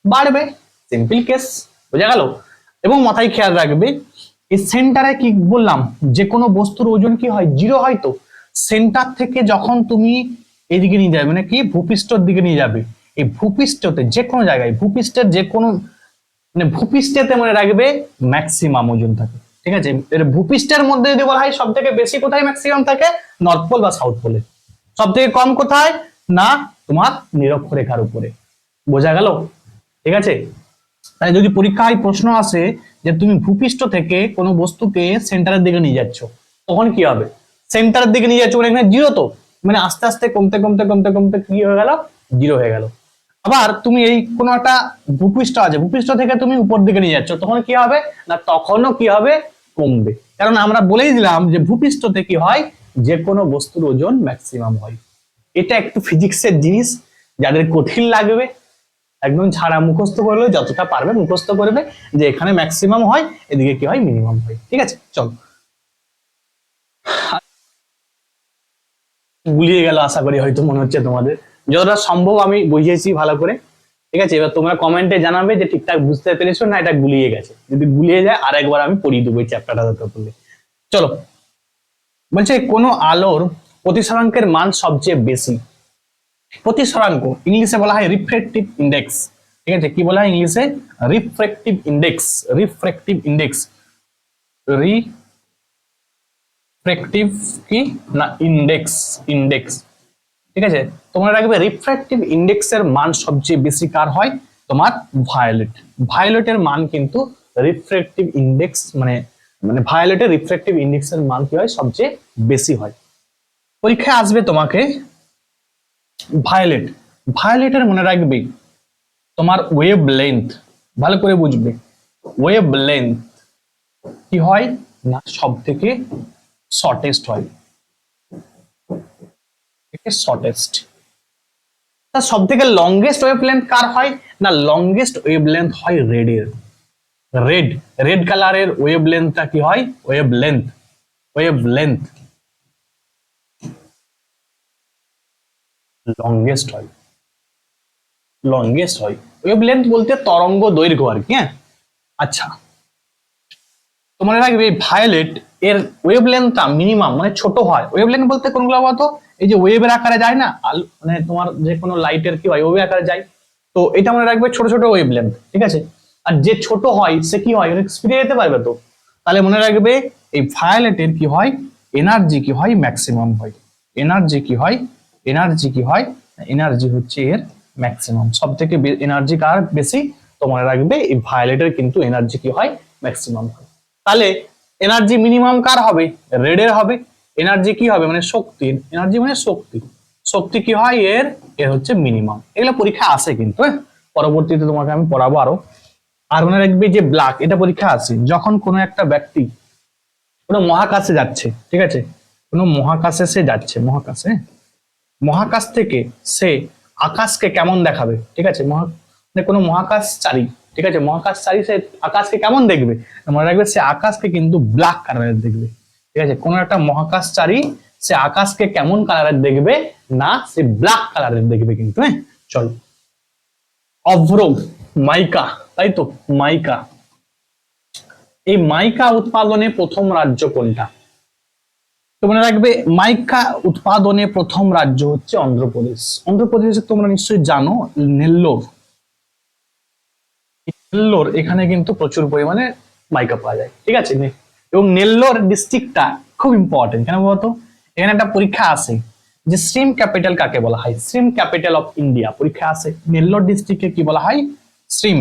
বাড়বে। সিম্পল কেস, বোঝা গেল? এবং মাথায় খেয়াল রাখবে, এই সেন্টারে কি বললাম, যে কোনো বস্তুর ওজন কি হয়? জিরো হয়। তো সেন্টার থেকে যখন তুমি এইদিকে নিয়ে যাবে, মানে কি ভূপৃষ্ঠের দিকে নিয়ে যাবে, এই ভূপৃষ্ঠতে যে কোনো জায়গায়, ভূপৃষ্ঠের যে কোনো মানে ভূপৃষ্ঠেতে মনে রাখবে ম্যাক্সিমাম ওজন থাকে। ঠিক আছে, এর ভূপৃষ্ঠের মধ্যে যদি বলা হয় সব থেকে বেশি কোথায় ম্যাক্সিমাম থাকে? নর্থ পোল বা সাউথ পোলে। সব থেকে কম কোথায়? না তোমার নিরক্ষরেখার উপরে। বোঝা গেল? ঠিক আছে, তাই যদি পরীক্ষায় প্রশ্ন আসে যে তুমি ভূপৃষ্ঠ থেকে কোনো বস্তুকে সেন্টারের দিকে নিয়ে যাচ্ছ, তখন কি হবে? সেন্টারের দিকে নিয়ে যাচ্ছ মানে এখানে জিরো, তো মানে আস্তে আস্তে কমতে কমতে কমতে কমতে কি হয়ে গেল? জিরো হয়ে গেল। আবার তুমি এই কোনো একটা ভূপৃষ্ঠ আছে, ভূপৃষ্ঠ থেকে তুমি উপর দিকে নিয়ে যাচ্ছ, তখন কি হবে? না তখনও কি হবে? কমবে। কারণ আমরা বলেই দিলাম যে ভূপৃষ্ঠতে কি হয়? যে কোনো বস্তুর ওজন ম্যাক্সিমাম হয়। এটা একটু ফিজিক্সের জিনিস, যাদের কঠিন লাগবে একদম ছাড়া মুখস্থ করলে, যতটা পারবে মুখস্থ করবে যে এখানে ম্যাক্সিমাম হয়, এদিকে কি হয়? মিনিমাম হয়। ঠিক আছে, চলো। গুলিয়ে গেল আশা করি, হয়তো মনে হচ্ছে তোমাদের যতটা সম্ভব আমি বুঝিয়েছি ভালো করে। ঠিক আছে, এবার তোমরা কমেন্টে জানাবে যে ঠিকঠাক বুঝতে পেরেছো না এটা গুলিয়ে গেছে। যদি গুলিয়ে যায় আর একবার আমি পড়িয়ে দেবো এই চ্যাপ্টারটা দরকার পড়লে। চলো, বলছে কোনো আলোর প্রতিসরাঙ্কের মান সবচেয়ে বেশি। প্রতিসরাঙ্ক ইংলিশে বলা হয় রিফ্রেক্টিভ ইন্ডেক্স। ঠিক আছে, কি বলা হয় ইংলিশে? রিফ্রেক্টিভ ইন্ডেক্স। রিফ্রেক্টিভ ইন্ডেক্স, রিফ্রেক্টিভ কি না ইন্ডেক্স, ইন্ডেক্স। ঠিক আছে, তোমরা রাখবে রিফ্র্যাক্টিভ ইন্ডেক্সের মান সবচেয়ে বেশি কার হয়? তোমার ভায়োলেট। ভায়োলেটের মান কিন্তু রিফ্র্যাক্টিভ ইন্ডেক্স মানে মানে ভায়োলেটের রিফ্র্যাক্টিভ ইন্ডেক্সের মান কি হয়? সবচেয়ে বেশি হয়। পরীক্ষায় আসবে তোমাকে ভায়োলেট। ভায়োলেটের মনে রাখবে তোমার ওয়েভ লেন্থ, ভালো করে বুঝবে। ওয়েভ লেন্থ কি হয়? না সব থেকে শর্টেস্ট হয়, শর্টেস্ট। তার সব থেকে লংগেস্ট ওয়েভলেন্থ কার হয়? না লংগেস্ট ওয়েভলেন্থ হয় রেডের। রেড, রেড কালারের ওয়েভলেন্থটা কি হয়? ওয়েভলেন্থ, ওয়েভলেন্থ লংগেস্ট হয়, লংগেস্ট হয়। ওয়েভলেন্থ বলতে তরঙ্গ দৈর্ঘ্য আর কি। হ্যাঁ, আচ্ছা, তোমরা রাখবে ভায়োলেট এর ওয়েভলেন্থটা মিনিমাম মানে ছোট হয়। ওয়েভলেন্থ বলতে কোনগুলো বলতো? এই যে ওয়েভের আকারে যায় না, মানে তোমার যে কোনো লাইটের কি হয়? ওয়েভ আকারে যায়। তো এটা মনে রাখবে ছোট ছোট ওয়েভলেন্থ। ঠিক আছে, আর যে ছোট হয় সে কি হয়? অনেক স্পিডে যেতে পারবে। তো তাহলে মনে রাখবে এই ভায়োলেটের কি হয়? এনার্জি কি হয়? ম্যাক্সিমাম হয়। এনার্জি কি হয়? এনার্জি কি হয়? এনার্জি হচ্ছে এর ম্যাক্সিমাম। সব থেকে এনার্জি কার বেশি? তো মনে রাখবে এই ভায়োলেটের কিন্তু এনার্জি কি হয়? ম্যাক্সিমাম হয়। তাহলে এনার্জি মিনিমাম কার হবে? রেডের হবে। এনার্জি কি হবে? মানে শক্তি, এনার্জি মানে শক্তি। শক্তি কি হয় এর? এর হচ্ছে মিনিমাম। এগুলো পরীক্ষা আসে কিন্তু, হ্যাঁ পরবর্তীতে তোমাকে আমি পড়াবো আরো। আর মনে রাখবে যে ব্ল্যাক, এটা পরীক্ষা আসে যখন কোনো একটা ব্যক্তি কোনো মহাকাশে যাচ্ছে। ঠিক আছে, কোনো মহাকাশে সে যাচ্ছে, মহাকাশে, মহাকাশ থেকে সে আকাশকে কেমন দেখাবে? ঠিক আছে, মানে কোনো মহাকাশচারী, ঠিক আছে, মহাকাশচারী সে আকাশকে কেমন দেখবে? মনে রাখবে সে আকাশকে কিন্তু ব্ল্যাক কালারের দেখবে। ঠিক আছে, কোনো একটা মহাকাশচারী সে আকাশকে কেমন কালারের দেখবে? না সে ব্ল্যাক কালারের দেখবে কিন্তু। হ্যাঁ, চলো। অভ্র, মাইকা, তাই তো মাইকা। এই মাইকা উৎপাদনে প্রথম রাজ্য কোনটা? তো মনে রাখবে মাইকা উৎপাদনে প্রথম রাজ্য হচ্ছে অন্ধ্রপ্রদেশ। অন্ধ্রপ্রদেশে তোমরা নিশ্চয়ই জানো নেল্লোর, নেল্লোর এখানে কিন্তু প্রচুর পরিমাণে মাইকা পাওয়া যায়। ঠিক আছে, এবং নেল্লোর ডিস্ট্রিক্টটা খুব ইম্পর্টেন্ট। কেন বলতো? এখানে একটা পরীক্ষা আসে যে শ্রিম ক্যাপিটাল কাকে বলা হয়? শ্রিম ক্যাপিটাল অফ ইন্ডিয়া পরীক্ষা আসে। নেল্লোর ডিস্ট্রিক্টকে কি বলা হয়? Shrimp,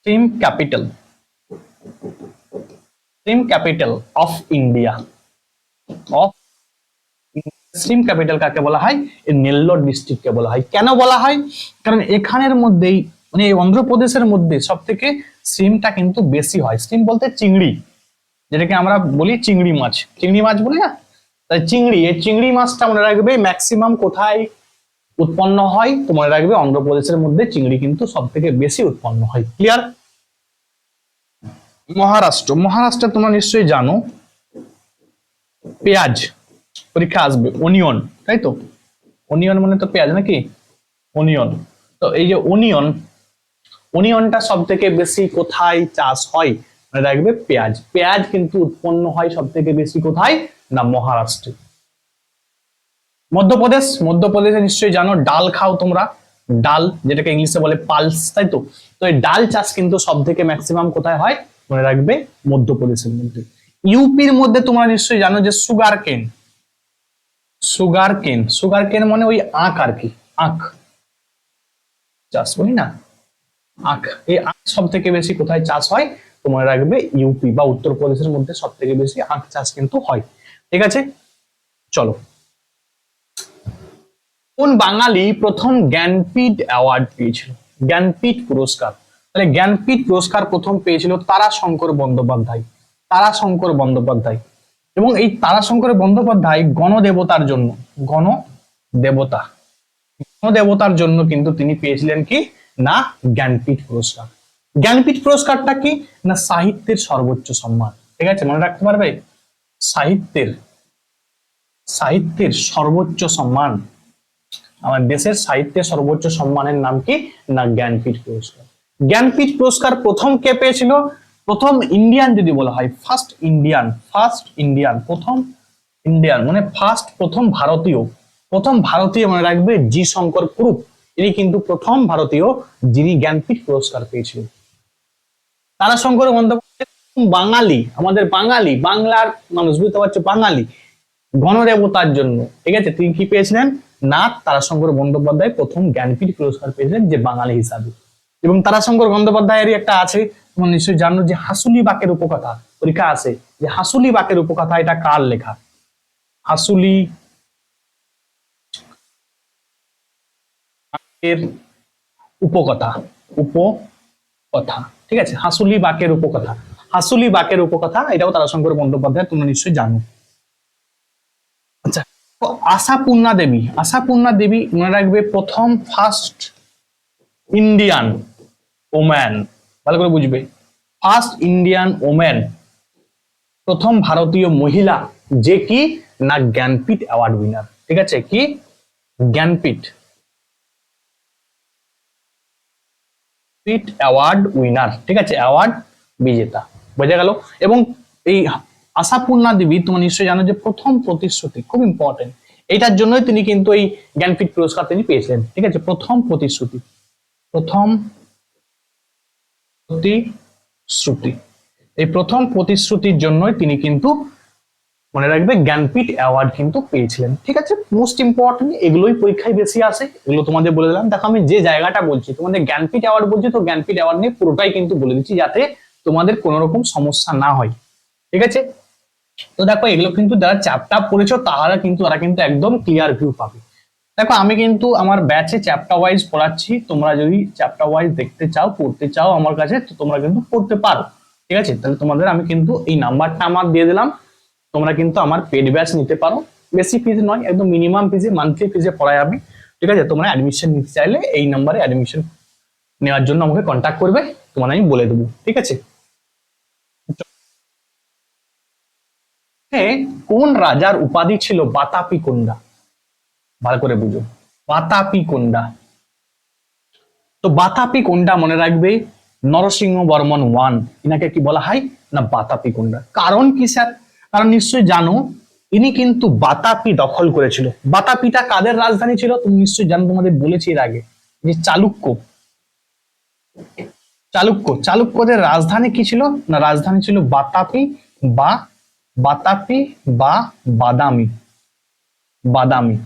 shrimp capital, shrimp capital of India, of stream capital কাকে বলা হয়? এই নেল্লোর ডিস্ট্রিক্টকে বলা হয়। কেন বলা হয়? কারণ এখানের মধ্যেই মানে এই অন্ধ্রপ্রদেশের মধ্যে সব থেকে স্ট্রিমটা কিন্তু বেশি হয়। স্ট্রিম বলতে চিংড়ি, যেটাকে আমরা বলি চিংড়ি মাছ, চিংড়ি মাছ বলি না, তাই চিংড়ি, এই চিংড়ি মাছটা মনে রাখবে ম্যাক্সিমাম কোথায় উৎপন্ন হয়? তো মনে রাখবে অন্ধ্রপ্রদেশের মধ্যে চিংড়ি কিন্তু সব থেকে বেশি উৎপন্ন হয়। ক্লিয়ার? মহারাষ্ট্র, মহারাষ্ট্র তোমরা নিশ্চয়ই জানো পেঁয়াজ পরীক্ষা আসবে, অনিয়ন, তাই তো? অনিয়ন মানে তো পেঁয়াজ নাকি? অনিয়ন। তো এই যে অনিয়ন, অনিয়নটা সব থেকে বেশি কোথায় চাষ হয়? মনে রাখবে পেঁয়াজ। পেঁয়াজ কিন্তু উৎপন্ন হয় সব থেকে বেশি কোথায়? না মহারাষ্ট্রে। মধ্যপ্রদেশ, মধ্যপ্রদেশে নিশ্চয়ই জানো ডাল খাও তোমরা, ডাল যেটাকে ইংলিশে বলে পালস, তাই তো? তো এই ডাল চাষ কিন্তু সব থেকে ম্যাক্সিমাম কোথায় হয়? মনে রাখবে মধ্যপ্রদেশের মধ্যে। ইউপির মধ্যে তোমরা নিশ্চয়ই জানো যে সুগার কেন, সুগার কেন, সুগার কেন মানে ওই আখ আর কি, আখ চাষ বলি না, আখ। এই আখ সব থেকে বেশি কোথায় চাষ হয়? তোমার রাখবে ইউপি বা উত্তরপ্রদেশের মধ্যে সব থেকে বেশি আখ চাষ কিন্তু হয়। ঠিক আছে, চলো। কোন বাঙালি প্রথম জ্ঞানপীঠ অ্যাওয়ার্ড পেয়েছিল? জ্ঞানপীঠ পুরস্কার, তাহলে জ্ঞানপীঠ পুরস্কার প্রথম পেয়েছিল তারাশঙ্কর বন্দ্যোপাধ্যায়, তারাশঙ্কর বন্দ্যোপাধ্যায়। এবং এই তারাশঙ্কর বন্দ্যোপাধ্যায় গণদেবতার জন্য, গণদেবতা, গণদেবতার জন্য কিন্তু তিনি পেয়েছিলেন কি না জ্ঞানপীঠ পুরস্কার। জ্ঞানপীঠ পুরস্কারটা কি না সাহিত্যের সর্বোচ্চ সম্মান। ঠিক আছে, মনে রাখতে পারবে, সাহিত্যের, সাহিত্যের সর্বোচ্চ সম্মান, আমার দেশের সাহিত্যের সর্বোচ্চ সম্মানের নাম কি না জ্ঞানপীঠ পুরস্কার। জ্ঞানপীঠ পুরস্কার প্রথম কে পেয়েছিল? প্রথম ইন্ডিয়ান যদি বলা হয়, ফার্স্ট ইন্ডিয়ান, ফার্স্ট ইন্ডিয়ান, প্রথম ইন্ডিয়ান মানে ফার্স্ট, প্রথম ভারতীয়, প্রথম ভারতীয় মনে রাখবে জি শঙ্কর কুরুপ, ইনি কিন্তু প্রথম ভারতীয় যিনি জ্ঞানপীঠ পুরস্কার পেয়েছিলেন। তারাশঙ্কর বন্দ্যোপাধ্যায় বাঙালি, আমাদের বাঙালি, বাংলার মানুষ, বুঝতে পারছো, বাঙালি গণদেবতার জন্য। ঠিক আছে, তিনি কি পেয়েছিলেন না তারাশঙ্কর বন্দ্যোপাধ্যায় প্রথম জ্ঞানপীঠ পুরস্কার পেয়েছিলেন যে বাঙালি হিসাবে। এবং তারাশঙ্কর বন্দ্যোপাধ্যায়েরই একটা আছে, তোমরা নিশ্চয়ই জানো যে হাসুলি বাকের উপকথা, পরীক্ষা আছে যে হাসুলি বাকের উপকথা এটা কার লেখা? হাসুলি বাকের উপকথা, উপকথা, ঠিক আছে, হাসুলি বাকের উপকথা, হাসুলি বাকের উপকথা এটাও তারাশঙ্কর বন্দ্যোপাধ্যায়, তোমরা নিশ্চয়ই জানো। আচ্ছা, আশাপূর্ণা দেবী, আশাপূর্ণা দেবী মনে রাখবে প্রথম ফার্স্ট ইন্ডিয়ান ওম্যান, ভালো করে বুঝবে, ফার্স্ট ইন্ডিয়ান ওম্যান, প্রথম ভারতীয় মহিলা যে কি না জ্ঞানপীঠ অ্যাওয়ার্ড উইনার। ঠিক আছে, কি জ্ঞানপীঠ অ্যাওয়ার্ড উইনার, ঠিক আছে, অ্যাওয়ার্ড বিজেতা, বোঝা গেল। এবং এই আশাপূর্ণা দেবী তোমরা নিশ্চয়ই জানো যে প্রথম প্রতিশ্রুতি, খুব ইম্পর্টেন্ট, এটার জন্যই তিনি কিন্তু এই জ্ঞানপীঠ পুরস্কার তিনি পেয়েছিলেন। ঠিক আছে, প্রথম প্রতিশ্রুতি, প্রথম প্রতিশ্রুতি, এই প্রথম প্রতিশ্রুতির জন্যই তিনি কিন্তু মনে রাখবে জ্ঞানপীঠ অ্যাওয়ার্ড কিন্তু পেয়েছিলেন। ঠিক আছে, মোস্ট ইম্পর্টেন্ট এগুলোই পরীক্ষায় বেশি আসে, এগুলো তোমাদের বলে দিলাম। দেখো আমি যে জায়গাটা বলছি তোমাদের জ্ঞানপীঠ অ্যাওয়ার্ড বলছি, তো জ্ঞানপীঠ অ্যাওয়ার্ড নিয়ে পুরোটাই কিন্তু বলে দিচ্ছি যাতে তোমাদের কোনো রকম সমস্যা না হয়। ঠিক আছে, তো দেখো এগুলো কিন্তু যারা চ্যাপ্টার পড়েছো তারা কিন্তু একদম ক্লিয়ার ভিউ পাবে। দেখো আমি কিন্তু আমার ব্যাচে চ্যাপ্টার ওয়াইজ পড়াচ্ছি, তোমরা যদি চ্যাপ্টার ওয়াইজ দেখতে চাও, পড়তে চাও আমার কাছে, তো তোমরা কিন্তু পড়তে পারো। ঠিক আছে, তাহলে তোমাদের আমি কিন্তু এই নাম্বারটা আমার দিয়ে দিলাম, তোমরা কিন্তু আমার পেড ব্যাচ নিতে পারো, বেশি ফিজ নয়, একদম মিনিমাম ফিজে, মান্থলি ফিজে পড়াই আমি। ঠিক আছে, তোমরা অ্যাডমিশন নিতে চাইলে এই নাম্বারে অ্যাডমিশন নেওয়ার জন্য আমাকে কন্ট্যাক্ট করবে, তোমার আমি বলে দেবো। ঠিক আছে, হ্যাঁ, কোন রাজার উপাধি ছিল বাতাপি কোন্ডা? ভালো করে বুঝো, বাতাপি কোন্ডা। তো বাতাপি কোন্ডা মনে রাখবে নরসিংহ বর্মন ওয়ান, ইনাকে কি বলা হয় না বাতাপি কোন্ডা। কারণ কি স্যার? কারণ নিশ্চয়ই জানো ইনি কিন্তু বাতাপি দখল করেছিল। বাতাপিটা কাদের রাজধানী ছিল তুমি নিশ্চয়ই জানো, তোমাদের বলেছি এর আগে যে চালুক্য, চালুক্য, চালুক্যদের রাজধানী কি ছিল না রাজধানী ছিল বাতাপি বা বাতাপি বা বাদামি, বাদামি।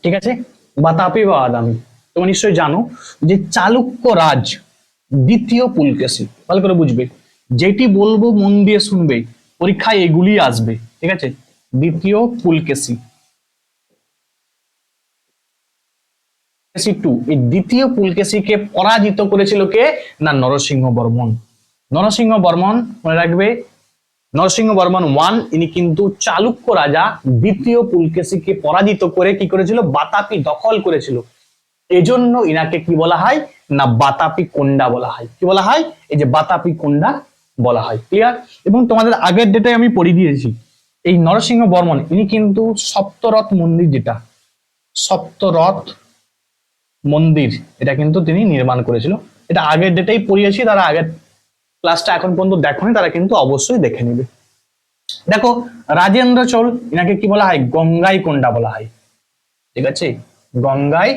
ঠিক আছে, বাতাপি বা বাদামি। তোমরা নিশ্চয়ই জানো যে চালুক্য রাজ দ্বিতীয় পুলকেশী, ভালো করে বুঝবে, যেটি বলবো মন দিয়ে শুনবে, পরীক্ষায় এগুলি আসবে। ঠিক আছে, দ্বিতীয় পুলকেশী, টু, এই দ্বিতীয় পুলকেশীকে পরাজিত করেছিল কে না নরসিংহ বর্মন। নরসিংহ বর্মন মনে রাখবে, নরসিংহ বর্মন ওয়ান, ইনি কিন্তু চালুক্য রাজা দ্বিতীয় পুলকেশীকে পরাজিত করে কি করেছিল বাতাপি দখল করেছিল, এজন্য ইনাকে কি বলা হয় না বাতাপি কোন্ডা বলা হয়। কি বলা হয়? এই যে বাতাপি কোন্ডা বলা হয়। ক্লিয়ার? এবং তোমাদের আগের ডেটে আমি পড়িয়ে দিয়েছি এই নরসিংহ বর্মন ইনি কিন্তু সপ্তরথ মন্দির, যেটা সপ্তরথ মন্দির, এটা কিন্তু তিনি নির্মাণ করেছিল। এটা আগের ডেটেই পড়িয়েছি, তারা আগের ক্লাসটা এখন পর্যন্ত দেখোনি, তারা কিন্তু অবশ্যই দেখে নিবে। দেখো, রাজেন্দ্র চোল এনাকে কি বলা হয়? গঙ্গাই কোন্ডা বলা হয়। ঠিক আছে, গঙ্গাই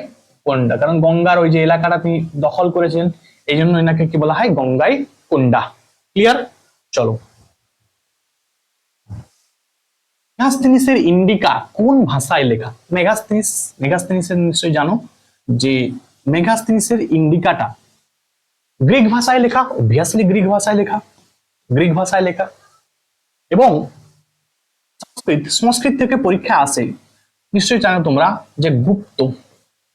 কোন্ডা, কারণ গঙ্গার ওই যে এলাকাটা তিনি দখল করেছিলেন, এই জন্য এনাকে কি বলা হয়? গঙ্গাই কোন্ডা। ক্লিয়ার? চলো, মেগাস্তিনিসের ইন্ডিকা কোন ভাষায় লেখা? মেগাস্তিনিসের নিশ্চয়ই জানো যে মেগাস্তিনিসের ইন্ডিকাটা গ্রিক ভাষায় লেখা, অবভিয়াসলি গ্রিক ভাষায় লেখা, গ্রিক ভাষায় লেখা। এবং সংস্কৃত থেকে পরীক্ষা আসে, নিশ্চয়ই জানো তোমরা যে গুপ্ত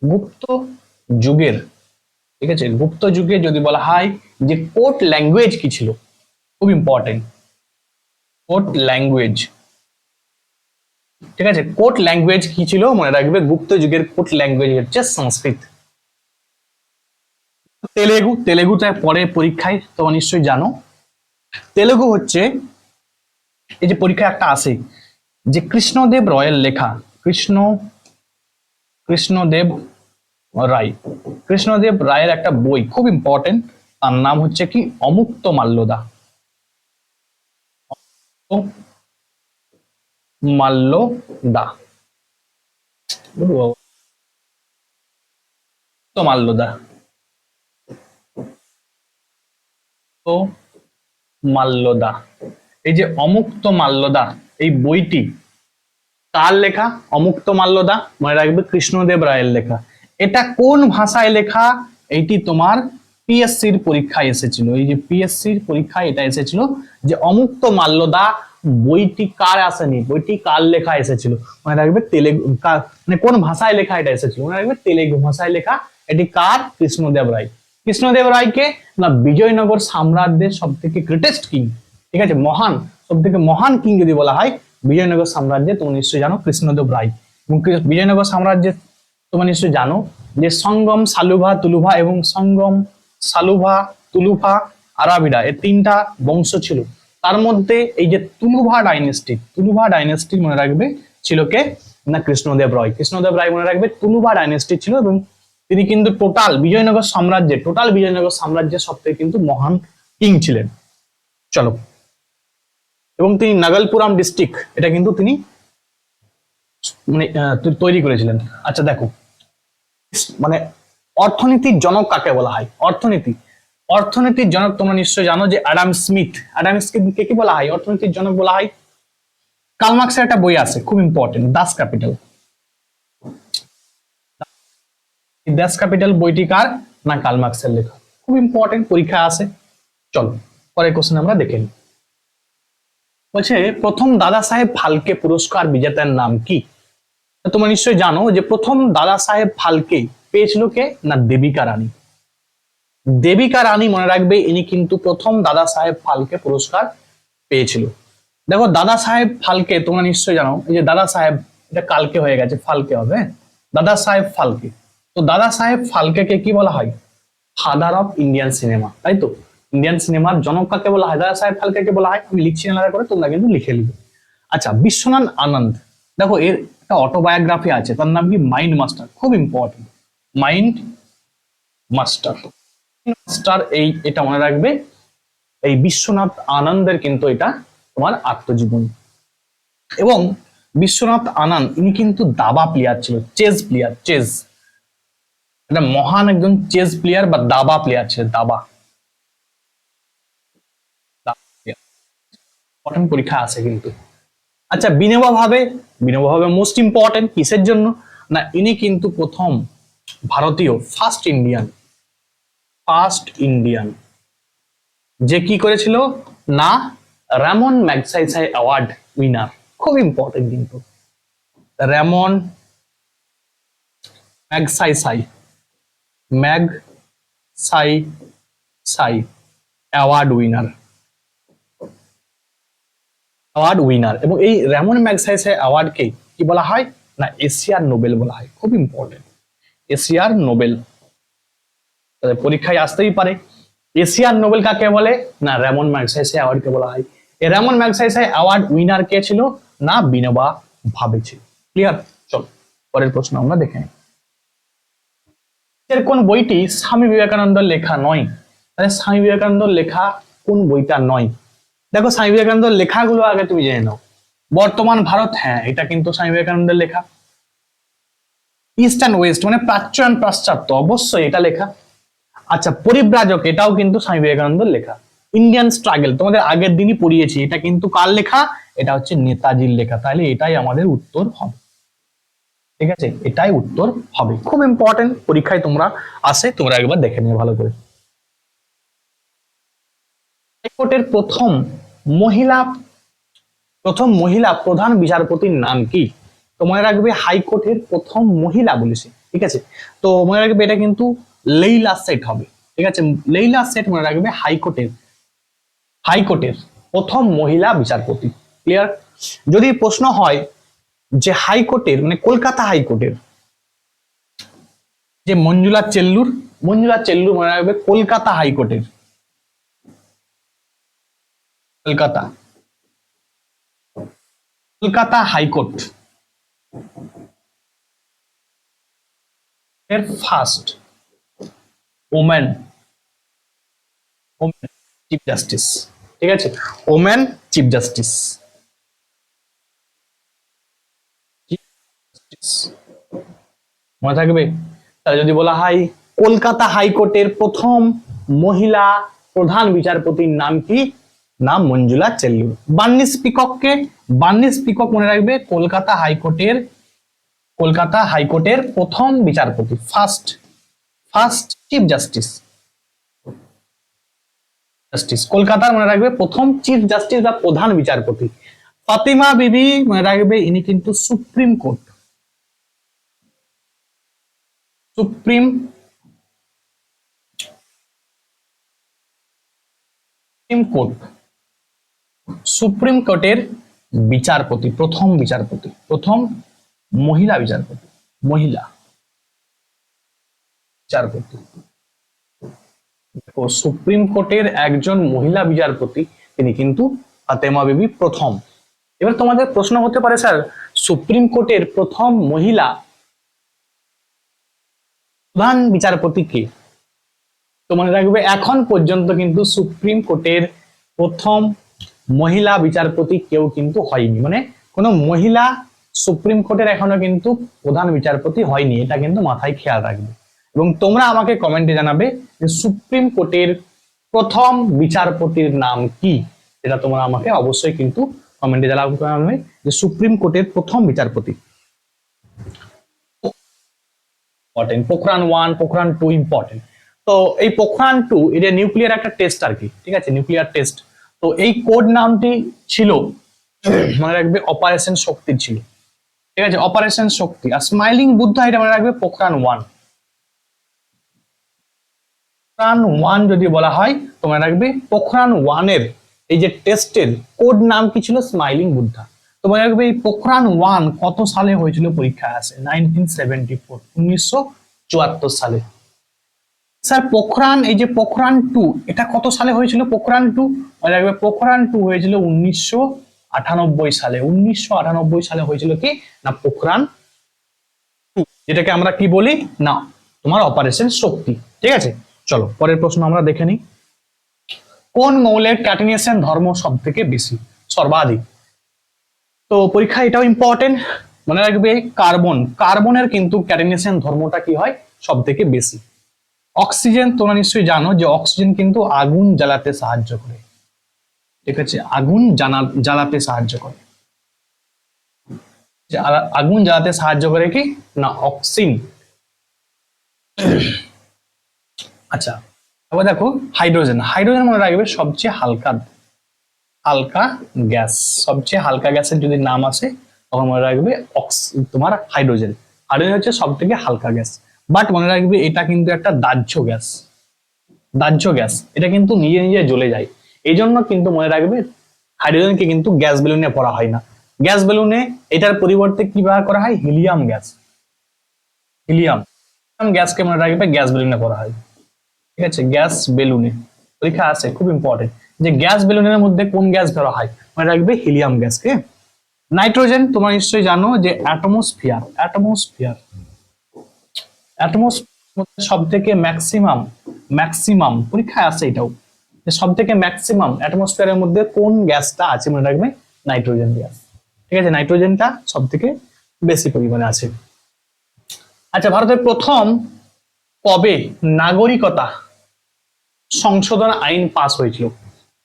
গুপ্ত যুগের, ঠিক আছে, গুপ্ত যুগে যদি বলা হয় যে কোর্ট ল্যাঙ্গুয়েজ কি ছিল, খুব ইম্পর্টেন্ট, কোর্ট ল্যাঙ্গুয়েজ। ঠিক আছে, কোর্ট ল্যাঙ্গুয়েজ কি ছিল মনে রাখবে, গুপ্ত যুগের কোর্ট ল্যাঙ্গুয়েজ হচ্ছে সংস্কৃত। তেলেগু, তেলেগুটা পরে পরীক্ষায় তোমরা নিশ্চয়ই জানো। তেলেগু হচ্ছে, এই যে পরীক্ষায় একটা আসে যে কৃষ্ণদেব রয়ের লেখা, কৃষ্ণদেব রায়, কৃষ্ণদেব রায়ের একটা বই খুব ইম্পর্টেন্ট, তার নাম হচ্ছে কি অমুক্ত মাল্যদা, মাল্যদা, মাল্যদা, তো মাল্যদা, এই যে অমুক্ত মাল্যদা, এই বইটি কার লেখা? অমুক্ত মাল্যদা, মনে রাখবে কৃষ্ণদেব রায়ের লেখা। এটা কোন ভাষায় লেখা? এইটি তোমার পিএসসির পরীক্ষায় এসেছিল, এই যে পিএসসির পরীক্ষায় এটা এসেছিল যে অমুক্ত মাল্যদা বইটি কার আসেনি, বইটি কার লেখা এসেছিল, মনে রাখবে তেলেগু, মানে কোন ভাষায় লেখা এটা এসেছিল, মনে রাখবে তেলেগু ভাষায় লেখা। এটি কার? কৃষ্ণদেব রায়। কৃষ্ণদেব রায়কে না বিজয়নগর সাম্রাজ্যের সব থেকে গ্রেটেস্ট কিং, ঠিক আছে, মহান, সব থেকে মহান কিং যদি বলা হয় বিজয়নগর সাম্রাজ্যে, তুমি নিশ্চয়ই জানো কৃষ্ণদেব রায়। এবং বিজয়নগর সাম্রাজ্যে তোমরা নিশ্চয়ই জানো যে সঙ্গম, সালুভা, তুলুভা এবং সঙ্গম, সালুভা, তুলুভা, আরাবিডা, এই তিনটা বংশ ছিল। তার মধ্যে এই যে তুলুভা ডাইনেস্টি মনে রাখবে ছিল কে? না কৃষ্ণদেব রায়। কৃষ্ণদেব রায় মনে রাখবে তুলুভা ডাইনেস্টি ছিল, এবং তিনি কিন্তু টোটাল বিজয়নগর সাম্রাজ্যের সব থেকে কিন্তু মহান কিং ছিলেন। চলো, এবং তিনি নাগলপুরাম ডিস্ট্রিক্ট, এটা কিন্তু তিনি মানে তৈরি করেছিলেন। আচ্ছা দেখো, মানে অর্থনীতির জনক কাকে বলা হয়? অর্থনীতির জনক তোমরা নিশ্চয় জানো যে অ্যাডাম স্মিথকে কি বলা হয়? অর্থনীতির জনক বলা হয়। কার্ল মার্কসের একটা বই আছে খুব important, Das capital. Das capital বইটি কার? না কার্ল মার্কসের লেখা, খুব ইম্পর্টেন্ট, পরীক্ষা আছে। চলো পরের কোশ্চেন আমরা দেখে নিই। বলছে প্রথম দাদা সাহেব ফালকে পুরস্কার বিজেতার নাম কি? তোমরা নিশ্চয়ই জানো যে প্রথম দাদা সাহেব ফালকে পেয়েছিল কে? না দেবিকা রানী। দেবিকা রানী মনে রাখবে ইনি কিন্তু প্রথম দাদা সাহেব ফালকে পুরস্কার পেয়েছিল। দেখো দাদা সাহেব ফালকে তোমরা নিশ্চয়ই জানো, এই যে দাদা সাহেব, এটা কালকে হয়ে গেছে, ফালকে হবে, দাদা সাহেব ফালকে। তো দাদা সাহেব ফালকে কি বলা হয়? ফাদার অফ ইন্ডিয়ান সিনেমা, তাই তো? ইন্ডিয়ান সিনেমার জনক কাকে বলা হয়? দাদা সাহেব ফালকে বলা হয়। আমি লিখছি না করে, তোমরা কিন্তু লিখে নিবে। আচ্ছা, বিশ্বনাথ আনন্দ, দেখো এর একটা অটোবায়োগ্রাফি আছে, তার নাম কি মাইন্ড মাস্টার, খুব ইম্পর্টেন্ট, মাইন্ড মাস্টার। এই এটা মনে রাখবে, এই বিশ্বনাথ আনন্দের কিন্তু এটা তোমার আত্মজীবনী। এবং বিশ্বনাথ আনন্দ ইনি কিন্তু দাবা প্লেয়ার ছিল, চেস প্লেয়ার, চেস, এটা মহান একজন চেস প্লেয়ার বা দাবা প্লেয়ার ছিল, দাবা। পরীক্ষা আছে কিন্তু। আচ্ছা, বিনোবা ভাবে মোস্ট ইম্পর্টেন্ট, কিসের জন্য? না ইনি কিন্তু প্রথম ভারতীয় ফার্স্ট ইন্ডিয়ান যে কি করেছিল না র্যামন ম্যাগসাইসাই অ্যাওয়ার্ড উইনার, খুব ইম্পর্টেন্ট কিন্তু, র্যামন ম্যাগসাইসাই অ্যাওয়ার্ড উইনার। এবং এই র্যামন ম্যাগসাইসাই অ্যাওয়ার্ডকে কি বলা হয়? না এশিয়ার নোবেল বলা হয়, খুব ইম্পর্টেন্ট, এশিয়ার নোবেল। পরীক্ষায় আসতেই পারে। এশিয়ার নোবেল কাকে বলে? না র্যামন ম্যাগসাইসাই অ্যাওয়ার্ডকে বলা হয়। এই র্যামন ম্যাগসাইসাই অ্যাওয়ার্ড উইনার কে ছিল? না বিনোবা ভাবে ছিল। ক্লিয়ার? চলো পরের প্রশ্ন আমরা দেখে নিই। এর কোন বইটি স্বামী বিবেকানন্দের লেখা নয়? তাহলে স্বামী বিবেকানন্দের লেখা কোন বইটা নয়? দেখো স্বামী বিবেকানন্দের লেখাগুলো আগে তুমি জেনে নাও। বর্তমান ভারত, হ্যাঁ এটা কিন্তু স্বামী বিবেকানন্দের লেখা। ইস্ট অ্যান্ড ওয়েস্ট মানে প্রাচ্য অ্যান্ড পাশ্চাত্য, অবশ্যই এটা লেখা। আচ্ছা পরিব্রাজক, এটাও কিন্তু স্বামী বিবেকানন্দের লেখা। ইন্ডিয়ান স্ট্রাগল তোমাদের আগের দিনই পড়িয়েছি, এটা কিন্তু কার লেখা? এটা হচ্ছে নেতাজির লেখা। তাহলে এটাই আমাদের উত্তর হবে। ঠিক আছে, এটাই উত্তর হবে। খুব ইম্পর্টেন্ট, পরীক্ষায় তোমরা আসে, তোমরা একবার দেখে নিও ভালো করে। হাইকোর্টের প্রথম মহিলা প্রধান বিচারপতির নাম কি? তো মনে রাখবে হাইকোর্টের প্রথম মহিলা বলেছে, ঠিক আছে। তো মনে রাখবে এটা কিন্তু লেইলা সেট হবে, ঠিক আছে। লেইলা সেট মনে রাখবে হাইকোর্টের প্রথম মহিলা বিচারপতি। ক্লিয়ার? যদি প্রশ্ন হয় যে হাইকোর্টের মানে কলকাতা হাইকোর্টের যে মঞ্জুলা চেল্লুর মনে রাখবে কলকাতা হাইকোর্টের, কলকাতা হাইকোর্ট এর ফার্স্ট ওমেন চিফ জাস্টিস, ঠিক আছে। ওমেন চিফ জাস্টিস, মনে থাকবে। তাহলে যদি বলা হয় কলকাতা হাইকোর্টের প্রথম মহিলা প্রধান বিচারপতির নাম কি? নাম মঞ্জুলা চেল্লুর। বার্নিস পিকক মনে রাখবে কলকাতা হাইকোর্টের প্রথম বিচারপতি, ফার্স্ট চিফ জাস্টিস কলকাতার মনে রাখবে প্রথম চিফ জাস্টিস বা প্রধান বিচারপতি। ফাতিমা বিবি মনে রাখবে ইনি কিন্তু সুপ্রিম কোর্ট সুপ্রিম কোর্টের বিচারপতি, প্রথম মহিলা বিচারপতি। সুপ্রিম কোর্টের একজন মহিলা বিচারপতি, তিনি কিন্তু ফাতেমা বিবি প্রথম। এবার তোমাদের প্রশ্ন হতে পারে স্যার সুপ্রিম কোর্টের প্রথম মহিলা প্রধান বিচারপতি কে? তো মনে রাখবে এখন পর্যন্ত কিন্তু সুপ্রিম কোর্টের প্রথম মহিলা বিচারপতি কেউ কিন্তু হয়নি, মানে কোনো মহিলা সুপ্রিম কোর্টের এখনো কিন্তু প্রধান বিচারপতি হয়নি, এটা কিন্তু মাথায় খেয়াল রাখবে। এবং তোমরা আমাকে কমেন্টে জানাবে যে সুপ্রিম কোর্টের প্রথম বিচারপতির নাম কি, এটা তোমরা আমাকে অবশ্যই কিন্তু কমেন্টে জানাবে যে সুপ্রিম কোর্টের প্রথম বিচারপতি। পোখরান 1 পোখরান 2 ইম্পর্টেন্ট। তো এই পোখরান 2 এটা নিউক্লিয়ার একটা টেস্ট আর কি, ঠিক আছে, নিউক্লিয়ার টেস্ট। তো এই কোড নামটি ছিল মনে রাখবে অপারেশন শক্তির ছিল, ঠিক আছে, অপারেশন শক্তি। আর স্মাইলিং বুদ্ধা এটা মনে রাখবে পোখরান 1। পোখরান 1 যদি বলা হয় তো মনে রাখবে পোখরান 1 এর এই যে টেস্টের কোড নাম কি ছিল? স্মাইলিং বুদ্ধা। তো মনে রাখবে এই পোখরান 1 কত সালে হয়েছিল? পরীক্ষায় আসে 1974, 1974 সালে। স্যার পোখরান এই যে পোখরান 2 এটা কত সালে হয়েছিল? পোখরান 2 মনে রাখবে পোখরান 2 হয়েছিল 1998 সালে। 1998 সালে হয়েছিল কি না পোখরান 2, যেটাকে আমরা কি বলি না তোমার অপারেশন শক্তি, ঠিক আছে। চলো পরের প্রশ্ন আমরা দেখে নিই। কোন মৌলের ক্যাটিনেশন ধর্ম সব থেকে বেশি, সর্বাধিক? তো পরীক্ষা এটাও ইম্পর্টেন্ট, মনে রাখবে কার্বনের কিন্তু ক্যাটিনেশন ধর্মটা কি হয়? সব থেকে বেশি। অক্সিজেন তোমরা নিশ্চয়ই জানো যে অক্সিজেন কিন্তু আগুন জ্বালাতে সাহায্য করে, ঠিক আছে, আগুন জ্বালাতে সাহায্য করে। আগুন জ্বালাতে সাহায্য করে কি না অক্সিন। আচ্ছা এবার দেখো হাইড্রোজেন মনে রাখবে সবচেয়ে হালকা গ্যাস, সবচেয়ে হালকা গ্যাসের যদি নাম আসে তখন মনে রাখবে তোমার হাইড্রোজেন হচ্ছে সব থেকে হালকা গ্যাস। বাট মনে রাখবে এটা কিন্তু একটা দাহ্য গ্যাস, এটা কিন্তু নিজে নিজে জ্বলে যায়। এই জন্য কিন্তু মনে রাখবে হাইড্রোজেনকে কিন্তু গ্যাস বেলুনে পড়া হয় না। গ্যাস বেলুনে এটার পরিবর্তে কি ব্যবহার করা হয়? হিলিয়াম গ্যাসকে মনে রাখবে গ্যাস বেলুনে পড়া হয়, ঠিক আছে। গ্যাস বেলুনে পরীক্ষা আছে, খুব ইম্পর্টেন্ট যে গ্যাস বেলুনের মধ্যে কোন গ্যাস ধরা হয়? মনে রাখবে হিলিয়াম গ্যাসকে নাইট্রোজেন তোমরা নিশ্চয়ই জানো যে অ্যাটমোস্ফিয়ার, সব থেকে ম্যাক্সিমাম, পরীক্ষায় আসে এটাও, যে সব থেকে ম্যাক্সিমাম অ্যাটমোস্ফিয়ারের মধ্যে কোন গ্যাসটা আছে, মনে রাখবে নাইট্রোজেন গ্যাস। ঠিক আছে, নাইট্রোজেনটা সব থেকে বেশি পরিমাণে আছে। আচ্ছা, ভারতের প্রথম কবে নাগরিকতা সংশোধন আইন পাস হয়েছিল?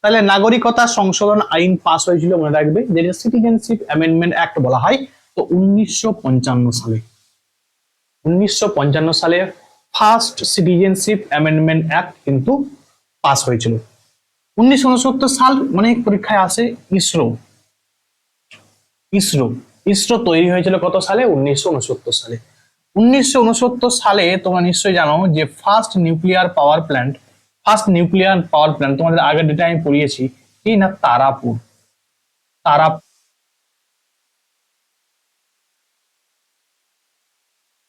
তাহলে নাগরিকতা সংশোধন আইন পাস হয়েছিল, মনে রাখবে যেটা সিটিজেনশিপ অ্যামেন্ডমেন্ট অ্যাক্ট বলা হয়। তো 1955 সালে, 1955 সালে ফার্স্ট সিটিজেনশিপ অ্যামেন্ডমেন্ট অ্যাক্ট কিন্তু পাস হয়েছিল। 1969 সাল অনেক পরীক্ষায় আসে, ইসরো, ইসরো ইসরো তৈরি হয়েছিল কত সালে? 1969 সালে। 1969 সালে তোমরা নিশ্চয়ই জানো যে ফার্স্ট নিউক্লিয়ার পাওয়ার প্ল্যান্ট তোমাদের আগের ডেটা আমি পড়িয়েছি কি না, Tarapur,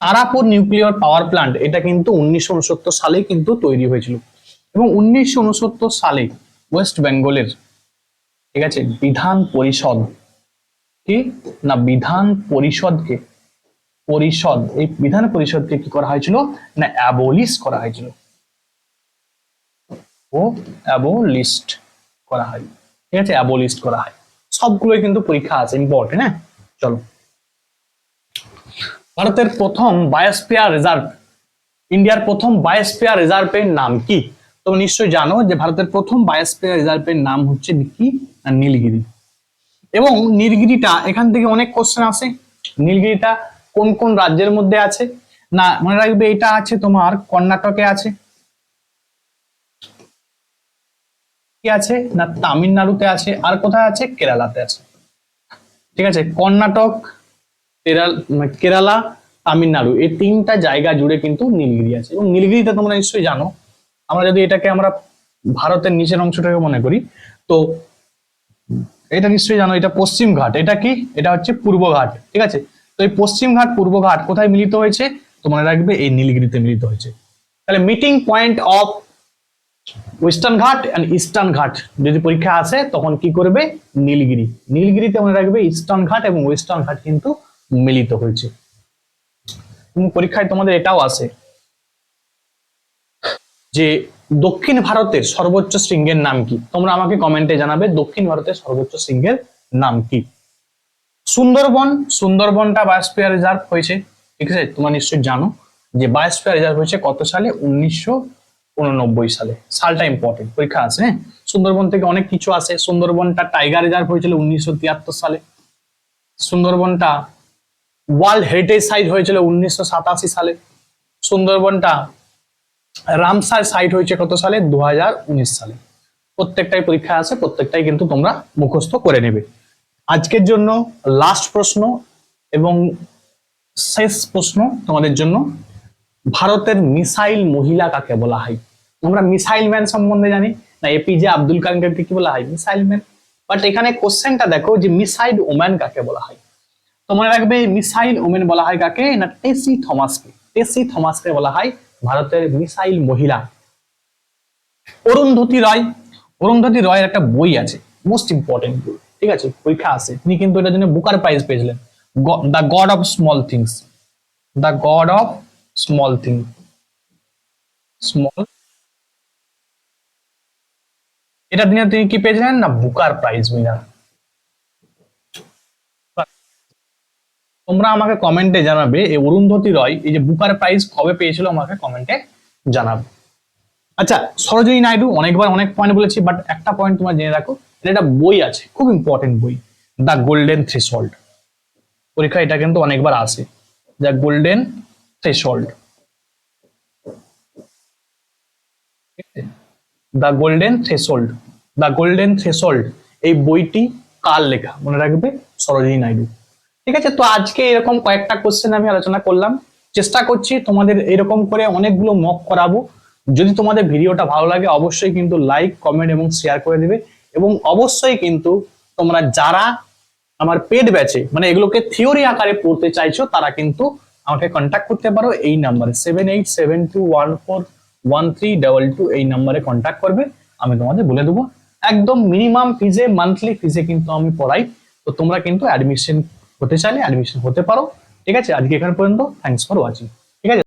Tarapur nuclear power plant, এটা কিন্তু 1969 সালে কিন্তু তৈরি হয়েছিল। এবং 1969 সালে ওয়েস্ট বেঙ্গলের, ঠিক আছে, বিধান পরিষদ কি না, এই বিধান পরিষদকে কি করা হয়েছিল না, অ্যাবলিশ করা হয়েছিল, অ্যাবলিস্ট করা হয়। ঠিক আছে, অ্যাবলিস্ট করা হয়। সবগুলোই কিন্তু পরীক্ষা আছে, ইম্পর্টেন্ট। হ্যাঁ, চলো। ভারতের প্রথম বায়োস্ফিয়ার রিজার্ভ, ইন্ডিয়ার প্রথম বায়োস্ফিয়ার রিজার্ভের নাম কি? তোমরা নিশ্চয়ই জানো যে ভারতের প্রথম বায়োস্ফিয়ার রিজার্ভের নাম হচ্ছে কি না, নীলগিরি। এবং নীলগিরিটা, এখান থেকে অনেক কোশ্চেন আসে, নীলগিরিটা কোন কোন রাজ্যের মধ্যে আছে? না, মনে রাখবে এটা আছে তোমার কর্ণাটকে আছে, কি আছে না, তামিলনাড়ুতে আছে, আর কোথায় আছে? কেরালাতে আছে। ঠিক আছে, কর্ণাটক, কেরালা, তামিলনাড়ু, এই তিনটা জায়গা জুড়ে কিন্তু নীলগিরি আছে। এবং নীলগিরিতে তোমরা নিশ্চয়ই জানো, আমরা যদি এটাকে আমরা ভারতের নিচের অংশটাকে মনে করি, তো এটা নিশ্চয়ই জানো এটা পশ্চিম ঘাট, এটা কি, এটা হচ্ছে পূর্ব ঘাট। ঠিক আছে, তো এই পশ্চিম ঘাট পূর্ব ঘাট কোথায় মিলিত হয়েছে? তো মনে রাখবে এই নীলগিরিতে মিলিত হয়েছে। তাহলে মিটিং পয়েন্ট অফ ওয়েস্টার্ন ঘাট এন্ড ইস্টার্ন ঘাট যদি পরীক্ষা আসে তখন কি করবে? নীলগিরি, নীলগিরিতে মনে রাখবে ইস্টার্ন ঘাট এবং ওয়েস্টার্ন ঘাট কিন্তু মিলিত হয়েছে। এবং পরীক্ষায় তোমাদের এটাও আসে যে দক্ষিণ ভারতের সর্বোচ্চ শৃঙ্গের নাম কি? তোমরা আমাকে কমেন্টে জানাবে দক্ষিণ ভারতের সর্বোচ্চ শৃঙ্গের নাম কি। সুন্দরবনটা বায়োস্ফিয়ার রিজার্ভ হয়েছে। ঠিক আছে, তোমরা নিশ্চয়ই জানো যে বায়োস্ফিয়ার রিজার্ভ হয়েছে কত সালে? 1989 সালে। সালটা ইম্পর্টেন্ট, পরীক্ষা আছে। হ্যাঁ, সুন্দরবন থেকে অনেক কিছু আসে। সুন্দরবনটা টাইগার রিজার্ভ হয়েছিল 1973 সালে। সুন্দরবনটা ওয়ার্ল্ড হেরিটেজ সাইট হয়েছিল 1987 সালে। সুন্দরবনটা রামসার সাইট হয়েছে কত সালে? 2019 সালে। প্রত্যেকটাই পরীক্ষা আছে, প্রত্যেকটাই কিন্তু তোমরা মুখস্থ করে নেবে। আজকের জন্য লাস্ট প্রশ্ন এবং শেষ প্রশ্ন তোমাদের জন্য, ভারতের মিসাইল মহিলা কাকে বলা হয়? আমরা মিসাইল ম্যান সম্বন্ধে জানি না, এপিজে আব্দুল কালামকে কি বলা হয়? Missile man. বাট এখানে কোশ্চেনটা দেখো যে মিসাইল ওম্যান কাকে বলা হয়। তো মনে রাখবে মিসাইল ওমেন বলা হয় কাকে না, টেসি থমাসকে। টেসি থমাসকে বলা হয় ভারতের মিসাইল মহিলা। অরুন্ধতী রয়ের একটা বই আছে, মোস্ট ইম্পর্টেন্ট বই। ঠিক আছে, পরীক্ষা আছে, তিনি কিন্তু এটার জন্য বুকার প্রাইজ পেয়েছিলেন। The god of small things, the god of small thing, small, এটা তিনি কি পেয়েছিলেন না, বুকার প্রাইজ উইনার। তোমরা আমাকে কমেন্টে জানাবে এই অরুন্ধতী রয় এই যে বুকার প্রাইজ কবে পেয়েছিল, আমাকে কমেন্টে জানাবে। আচ্ছা, সরোজিনী নাইডু, অনেকবার অনেক পয়েন্ট বলেছি, বাট একটা পয়েন্ট তোমরা জেনে রাখো, এটা একটা বই আছে, খুব ইম্পর্টেন্ট বই, দ্য গোল্ডেন থ্রেশহোল্ড। পরীক্ষা এটা কিন্তু অনেকবার আসে, the golden threshold, the golden threshold, the golden threshold. এই বইটি কার লেখা? মনে রাখবে সরোজিনী নাইডু। ঠিক আছে, তো আজকে এরকম কয়েকটা কোশ্চেন আমি আলোচনা করলাম। চেষ্টা করছি তোমাদের এরকম করে অনেকগুলো মক করাবো। যদি তোমাদের ভিডিওটা ভালো লাগে অবশ্যই কিন্তু লাইক, কমেন্ট এবং শেয়ার করে দিবে। এবং অবশ্যই কিন্তু তোমরা যারা আমার পেড ব্যাচে মানে এগুলোকে থিওরি আকারে পড়তে চাইছো তারা কিন্তু আমাকে কন্ট্যাক্ট করতে পারো এই নাম্বারে 7872141322। এই নাম্বারে কন্ট্যাক্ট করবে, আমি তোমাদের বলে দেবো। একদম মিনিমাম ফিজে, মান্থলি ফিজে কিন্তু আমি পড়াই। তো তোমরা কিন্তু অ্যাডমিশন হতে চাইলে অ্যাডমিশন হতে পারো। ঠিক আছে, আজকে এখানে পর্যন্ত। Thanks for watching. ঠিক আছে।